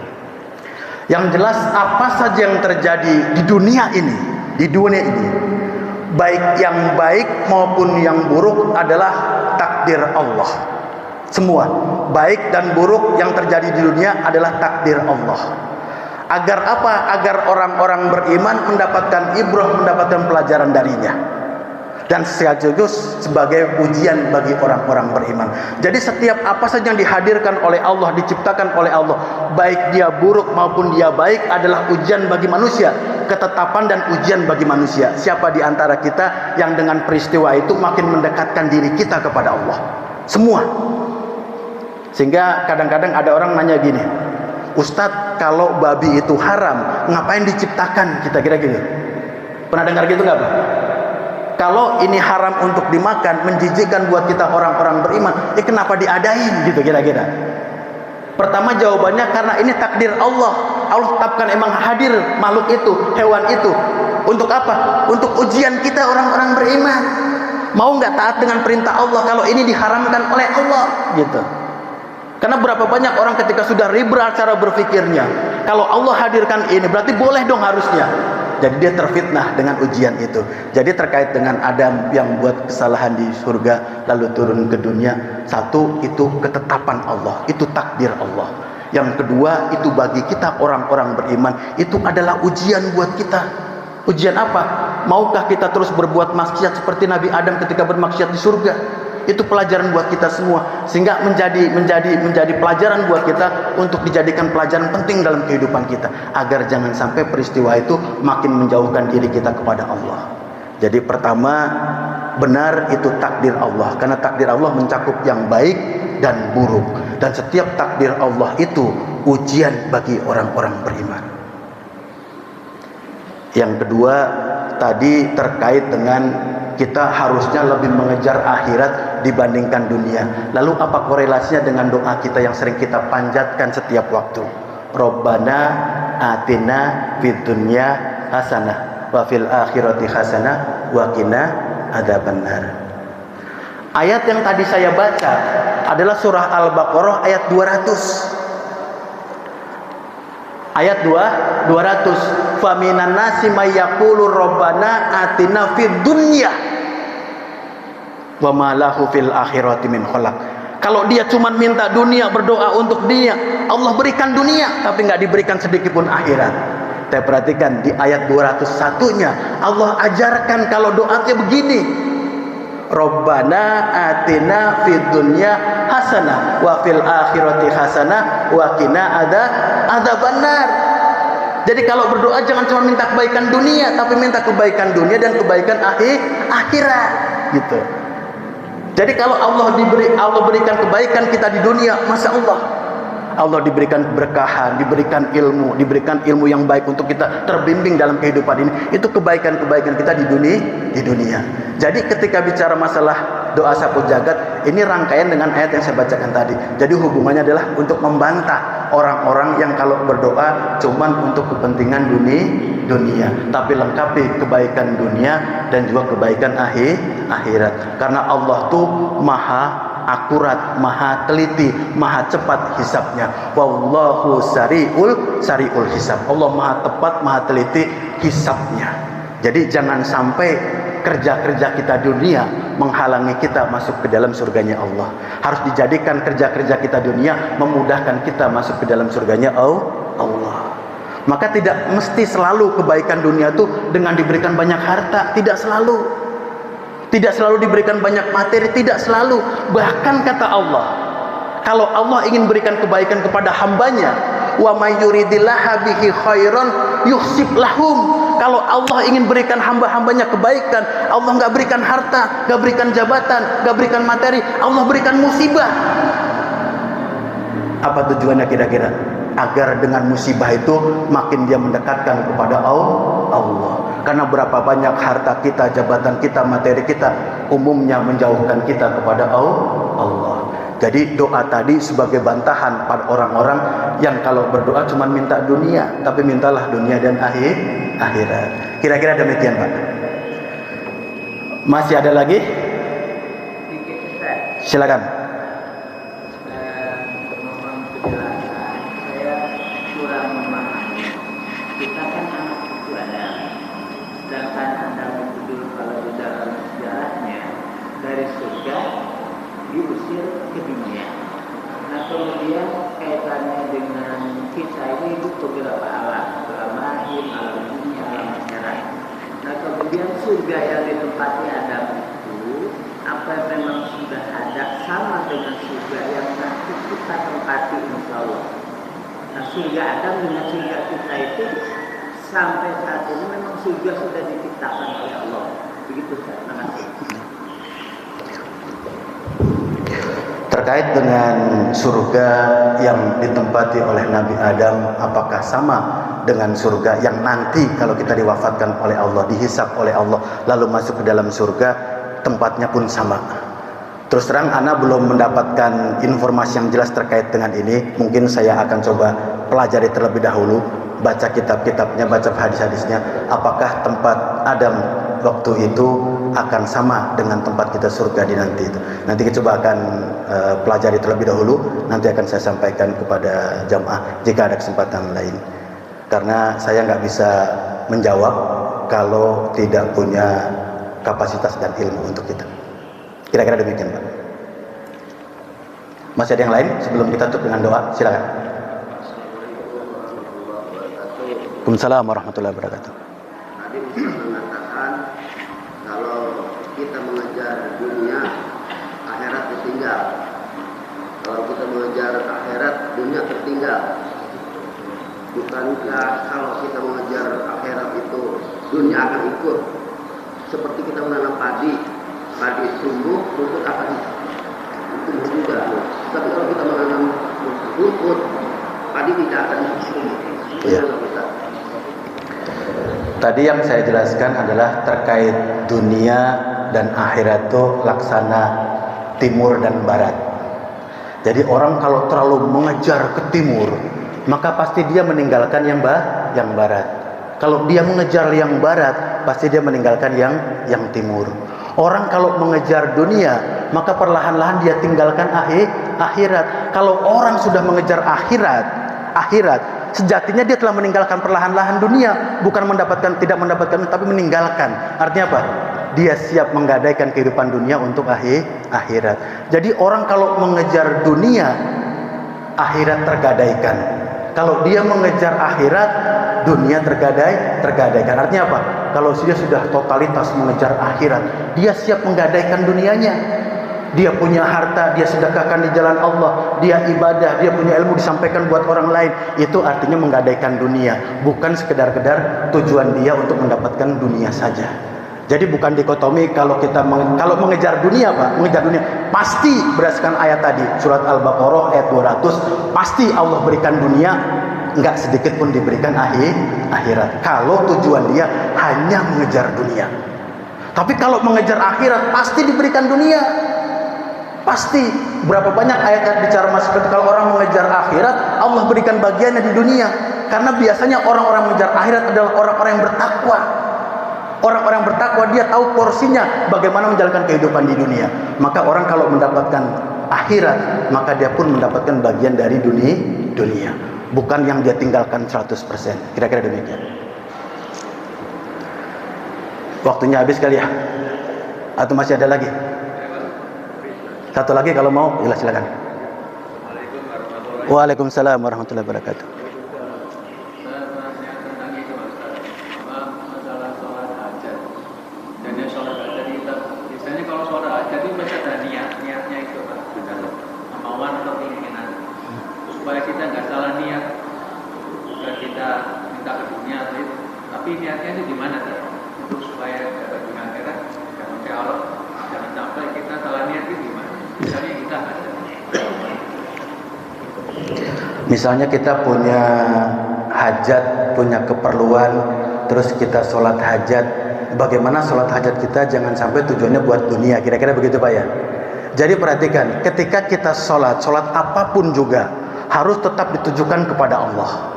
Yang jelas apa saja yang terjadi di dunia ini, baik yang baik maupun yang buruk adalah takdir Allah. Semua baik dan buruk yang terjadi di dunia adalah takdir Allah. Agar apa? Agar orang-orang beriman mendapatkan ibrah, mendapatkan pelajaran darinya. Dan sekaligus sebagai ujian bagi orang-orang beriman. Jadi setiap apa saja yang dihadirkan oleh Allah, diciptakan oleh Allah, baik dia buruk maupun dia baik, adalah ujian bagi manusia, ketetapan dan ujian bagi manusia. Siapa di antara kita yang dengan peristiwa itu makin mendekatkan diri kita kepada Allah? Semua. Sehingga kadang-kadang ada orang nanya gini, Ustadz, kalau babi itu haram, ngapain diciptakan? Kita kira gini. Pernah dengar gitu nggak Pak? Kalau ini haram untuk dimakan, menjijikkan buat kita orang-orang beriman, kenapa diadain gitu kira-kira? Pertama jawabannya karena ini takdir Allah. Allah tetapkan emang hadir makhluk itu, hewan itu. Untuk apa? Untuk ujian kita orang-orang beriman. Mau nggak taat dengan perintah Allah kalau ini diharamkan oleh Allah gitu. Karena berapa banyak orang ketika sudah liberal cara berpikirnya, kalau Allah hadirkan ini berarti boleh dong harusnya. Jadi dia terfitnah dengan ujian itu. Jadi terkait dengan Adam yang buat kesalahan di surga lalu turun ke dunia, 1 itu ketetapan Allah, itu takdir Allah. Yang kedua itu bagi kita orang-orang beriman, itu adalah ujian buat kita. Ujian apa? Maukah kita terus berbuat maksiat seperti Nabi Adam ketika bermaksiat di surga? Itu pelajaran buat kita semua, sehingga menjadi pelajaran buat kita untuk dijadikan pelajaran penting dalam kehidupan kita, agar jangan sampai peristiwa itu makin menjauhkan diri kita kepada Allah. Jadi pertama, benar itu takdir Allah, karena takdir Allah mencakup yang baik dan buruk, dan setiap takdir Allah itu ujian bagi orang-orang beriman. Yang kedua tadi terkait dengan kita harusnya lebih mengejar akhirat dibandingkan dunia. Lalu apa korelasinya dengan doa kita yang sering kita panjatkan setiap waktu? Rabbana atina fid dunya hasanah wa fil akhirati hasanah wa qina adzabannar. Ayat yang tadi saya baca adalah surah Al-Baqarah ayat 200. Ayat 200. Faminan nasi may yaqulu rabbana atina fid dunya wa ma lahu fil akhirati min khalaq. Kalau dia cuma minta dunia, berdoa untuk dia, Allah berikan dunia, tapi nggak diberikan sedikit pun akhirat. Kita perhatikan di ayat 201-nya, Allah ajarkan kalau doanya begini. Rabbana atina fid dunya hasanah wa fil akhirati hasanah wa qina adzabannar. Jadi kalau berdoa jangan cuma minta kebaikan dunia, tapi minta kebaikan dunia dan kebaikan akhirat, gitu. Jadi kalau Allah berikan kebaikan kita di dunia, masya Allah diberikan keberkahan, diberikan ilmu yang baik untuk kita terbimbing dalam kehidupan ini. Itu kebaikan-kebaikan kita di dunia. Jadi ketika bicara masalah doa sapu jagat, ini rangkaian dengan ayat yang saya bacakan tadi. Jadi hubungannya adalah untuk membantah orang-orang yang kalau berdoa cuman untuk kepentingan dunia, tapi lengkapi kebaikan dunia dan juga kebaikan akhirat. Karena Allah tuh maha akurat, maha teliti, maha cepat hisabnya. Wallahu sari'ul hisab. Allah maha tepat, maha teliti hisabnya. Jadi jangan sampai kerja-kerja kita dunia menghalangi kita masuk ke dalam surganya Allah. Harus dijadikan kerja-kerja kita dunia memudahkan kita masuk ke dalam surganya Allah. Maka tidak mesti selalu kebaikan dunia itu dengan diberikan banyak harta, tidak selalu. Tidak selalu diberikan banyak materi, tidak selalu. Bahkan kata Allah, kalau Allah ingin berikan kebaikan kepada hambanya, wa may yuridillahu bihi khairan yuhsib lahum. Kalau Allah ingin berikan hamba-hambanya kebaikan, Allah nggak berikan harta, nggak berikan jabatan, nggak berikan materi, Allah berikan musibah. Apa tujuannya kira-kira? Agar dengan musibah itu makin dia mendekatkan kepada Allah. Karena berapa banyak harta kita, jabatan kita, materi kita umumnya menjauhkan kita kepada Allah. Jadi doa tadi sebagai bantahan pada orang-orang yang kalau berdoa cuma minta dunia, tapi mintalah dunia dan akhirat. Kira-kira demikian, Pak. Masih ada lagi? Silakan. Untuk memahami penjelasan, saya kurang memahami. Kita kan anak cucu Adam, sedangkan Adam itu kalau di dalam sejarahnya dari surga diusir ke dunia. Nah kemudian kaitannya dengan kita ini hidup beberapa alam lahir, alam dunia, alam akhirat. Nah kemudian surga yang ditempati Adam itu apa yang memang sudah ada sama dengan surga yang nanti kita tempati insya Allah. Nah surga Adam dengan surga kita itu sampai saat ini memang surga sudah diciptakan oleh Allah. Begitu Ustaz. Terima kasih. Terkait dengan surga yang ditempati oleh Nabi Adam, apakah sama dengan surga yang nanti kalau kita diwafatkan oleh Allah, dihisab oleh Allah, lalu masuk ke dalam surga, tempatnya pun sama? Terus terang, ana belum mendapatkan informasi yang jelas terkait dengan ini. Mungkin saya akan coba pelajari terlebih dahulu, baca kitab-kitabnya, baca hadis-hadisnya, apakah tempat Adam waktu itu akan sama dengan tempat kita surga di nanti itu. Nanti kita coba akan pelajari terlebih dahulu, nanti akan saya sampaikan kepada jamaah jika ada kesempatan lain. Karena saya nggak bisa menjawab kalau tidak punya kapasitas dan ilmu untuk itu. Kira-kira demikian, Pak. Masih ada yang lain sebelum kita tutup dengan doa? Silakan. Waalaikumsalam warahmatullahi wabarakatuh. Tadi Ustaz mengatakan kalau kita mengejar dunia, akhirat ditinggal. Kalau kita mengejar akhirat, dunia tertinggal. Bukankah kalau kita mengejar akhirat itu dunia akan ikut? Seperti kita menanam padi tumbuh, rumput akan tumbuh juga. Tapi kalau kita menanam rumput, padi tidak akan tumbuh. Ya. Tadi yang saya jelaskan adalah terkait dunia dan akhirat itu laksana timur dan barat. Jadi orang kalau terlalu mengejar ke timur, maka pasti dia meninggalkan yang barat. Kalau dia mengejar yang barat, pasti dia meninggalkan yang timur. Orang kalau mengejar dunia, maka perlahan-lahan dia tinggalkan akhirat. Kalau orang sudah mengejar akhirat, sejatinya dia telah meninggalkan perlahan-lahan dunia, bukan tidak mendapatkan, tapi meninggalkan. Artinya apa? Dia siap menggadaikan kehidupan dunia untuk akhirat. Jadi orang kalau mengejar dunia, akhirat tergadaikan. Kalau dia mengejar akhirat, dunia tergadaikan. Artinya apa? Kalau dia sudah totalitas mengejar akhirat, dia siap menggadaikan dunianya. Dia punya harta, dia sedekahkan di jalan Allah, dia ibadah, dia punya ilmu disampaikan buat orang lain. Itu artinya menggadaikan dunia, bukan sekedar tujuan dia untuk mendapatkan dunia saja. Jadi bukan dikotomi kalau mengejar dunia, Pak, mengejar dunia pasti berdasarkan ayat tadi surat Al-Baqarah ayat 200, pasti Allah berikan dunia, enggak sedikit pun diberikan akhirat. Kalau tujuan dia hanya mengejar dunia. Tapi kalau mengejar akhirat pasti diberikan dunia. Pasti. Berapa banyak ayat bicara masalah kalau orang mengejar akhirat, Allah berikan bagiannya di dunia. Karena biasanya orang-orang mengejar akhirat adalah orang-orang yang bertakwa. Orang-orang bertakwa, dia tahu porsinya bagaimana menjalankan kehidupan di dunia. Maka orang kalau mendapatkan akhirat, maka dia pun mendapatkan bagian dari dunia. Bukan yang dia tinggalkan 100%. Kira-kira demikian. Waktunya habis kali ya? Atau masih ada lagi? Satu lagi kalau mau, silakan. Waalaikumsalam warahmatullahi wabarakatuh. Saya nanya tentang itu, Ustaz. Masalah sholat hajat. Dan sholat hajat kita, biasanya kalau sholat hajat itu pasti ada niatnya itu, Pak. Ada kemauan atau keinginan. Supaya kita nggak salah niat. Dan kita minta ke dunia, tapi niatnya itu gimana, Pak? Untuk supaya dapat dunia akhirat, jangan sampai Allah, jangan sampai kita salah niat itu gimana? Misalnya kita punya hajat, punya keperluan, terus kita sholat hajat. Bagaimana sholat hajat kita jangan sampai tujuannya buat dunia. Kira-kira begitu, Pak ya. Jadi perhatikan, ketika kita sholat apapun juga harus tetap ditujukan kepada Allah.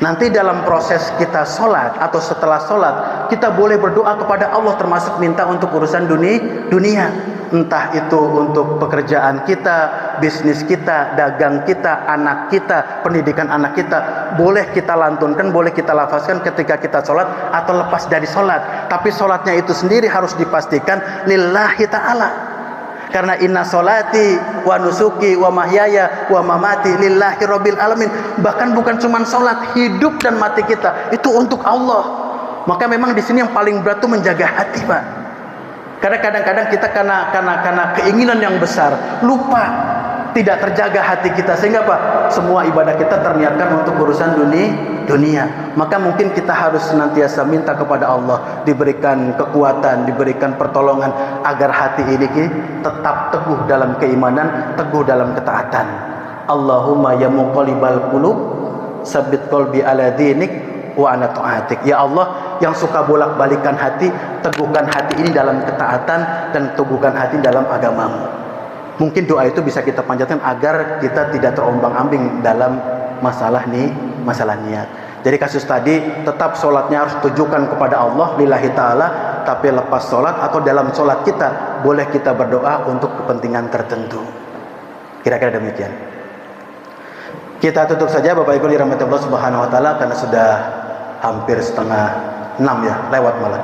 Nanti dalam proses kita sholat atau setelah sholat, kita boleh berdoa kepada Allah, termasuk minta untuk urusan dunia. Entah itu untuk pekerjaan kita, bisnis kita, dagang kita, anak kita, pendidikan anak kita. Boleh kita lantunkan, boleh kita lafazkan ketika kita sholat atau lepas dari sholat. Tapi sholatnya itu sendiri harus dipastikan lillahi ta'ala. Karena inna sholati wa nusuki wa mahyaya wa mamati lillahi rabbil alamin. Bahkan bukan cuma sholat, hidup dan mati kita itu untuk Allah. Maka memang di sini yang paling berat itu menjaga hati, Pak. Karena kadang-kadang kita karena keinginan yang besar lupa, tidak terjaga hati kita, sehingga Pak, semua ibadah kita terniatkan untuk urusan dunia. Maka mungkin kita harus senantiasa minta kepada Allah diberikan kekuatan, diberikan pertolongan agar hati ini tetap teguh dalam keimanan, teguh dalam ketaatan. Allahumma ya muqallibal qulub, tsabbit qalbi ala dinik wa ala ta'atik. Ya Allah yang suka bolak-balikan hati, teguhkan hati ini dalam ketaatan dan teguhkan hati dalam agamamu. Mungkin doa itu bisa kita panjatkan agar kita tidak terombang-ambing dalam masalah niat. Jadi kasus tadi, tetap sholatnya harus tujukan kepada Allah lillahi ta'ala. Tapi lepas sholat atau dalam sholat kita, boleh kita berdoa untuk kepentingan tertentu. Kira-kira demikian. Kita tutup saja Bapak Ibu dirahmati Allah Subhanahu wa taala, karena sudah hampir 5:30 ya, lewat malah.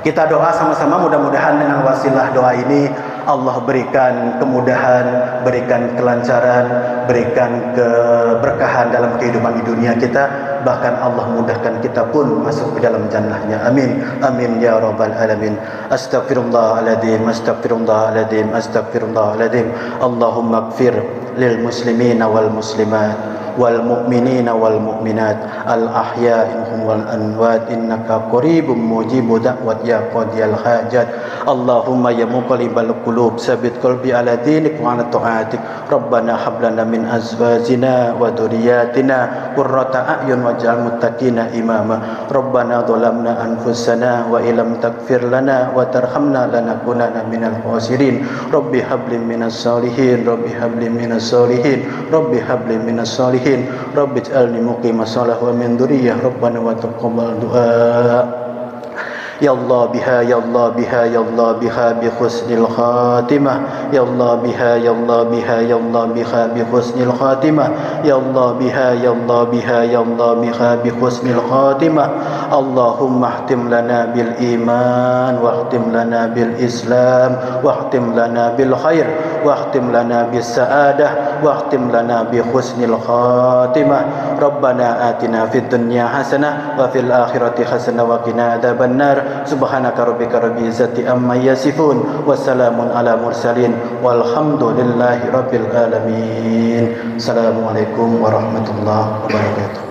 Kita doa sama-sama, mudah-mudahan dengan wasilah doa ini Allah berikan kemudahan, berikan kelancaran, berikan keberkahan dalam kehidupan di dunia kita. Bahkan Allah mudahkan kita pun masuk ke dalam jannahnya. Amin. Amin ya rabbal alamin. Astaghfirullahaladzim, astaghfirullahaladzim, astaghfirullahaladzim. Allahumma ighfir lil muslimina wal muslimat wal mu'minina wal mu'minat al ahya'i wal anwat innaka qaribum mujibud da'wat ya qadiyal hajat. Allahumma ya muqallibal qulub tsabbit qalbi ala dinik wa ala ta'atik. Rabbana hab lana min azwajina wa dhurriyyatina qurrata a'yun waj'al muttaqina imama. Rabbana dhalamna anfusana wa illam taghfir lana wa tarhamna lanakunanna minal khasirin. Rabbi hab li minas solihin, Rabbi hab li minas solihin, Rabbi hab li minas solihin. Rabbi ij'alni muqimas shalah wa min dzurriyyah. Rabbana wa taqabbal du'a. Ya Allah biha ya Allah biha ya Allah biha bi husnil khatimah. Ya Allah biha ya Allah biha ya Allah biha bi husnil khatimah. Ya Allah biha ya Allah biha ya Allah biha bi husnil khatimah. Allahumma ihtim lana bil iman wa ihtim lana bil islam wa ihtim lana bil khair wa ihtim lana bis saadah wa ihtim lana bi husnil khatimah. Rabbana atina fid dunya hasanah wa fil akhirati hasanah wa qina adzabannar. Subhanaka rabbika rabbil izzati amma yasifun wa salamun ala mursalin walhamdulillahi rabbil alamin. Assalamualaikum warahmatullahi wabarakatuh.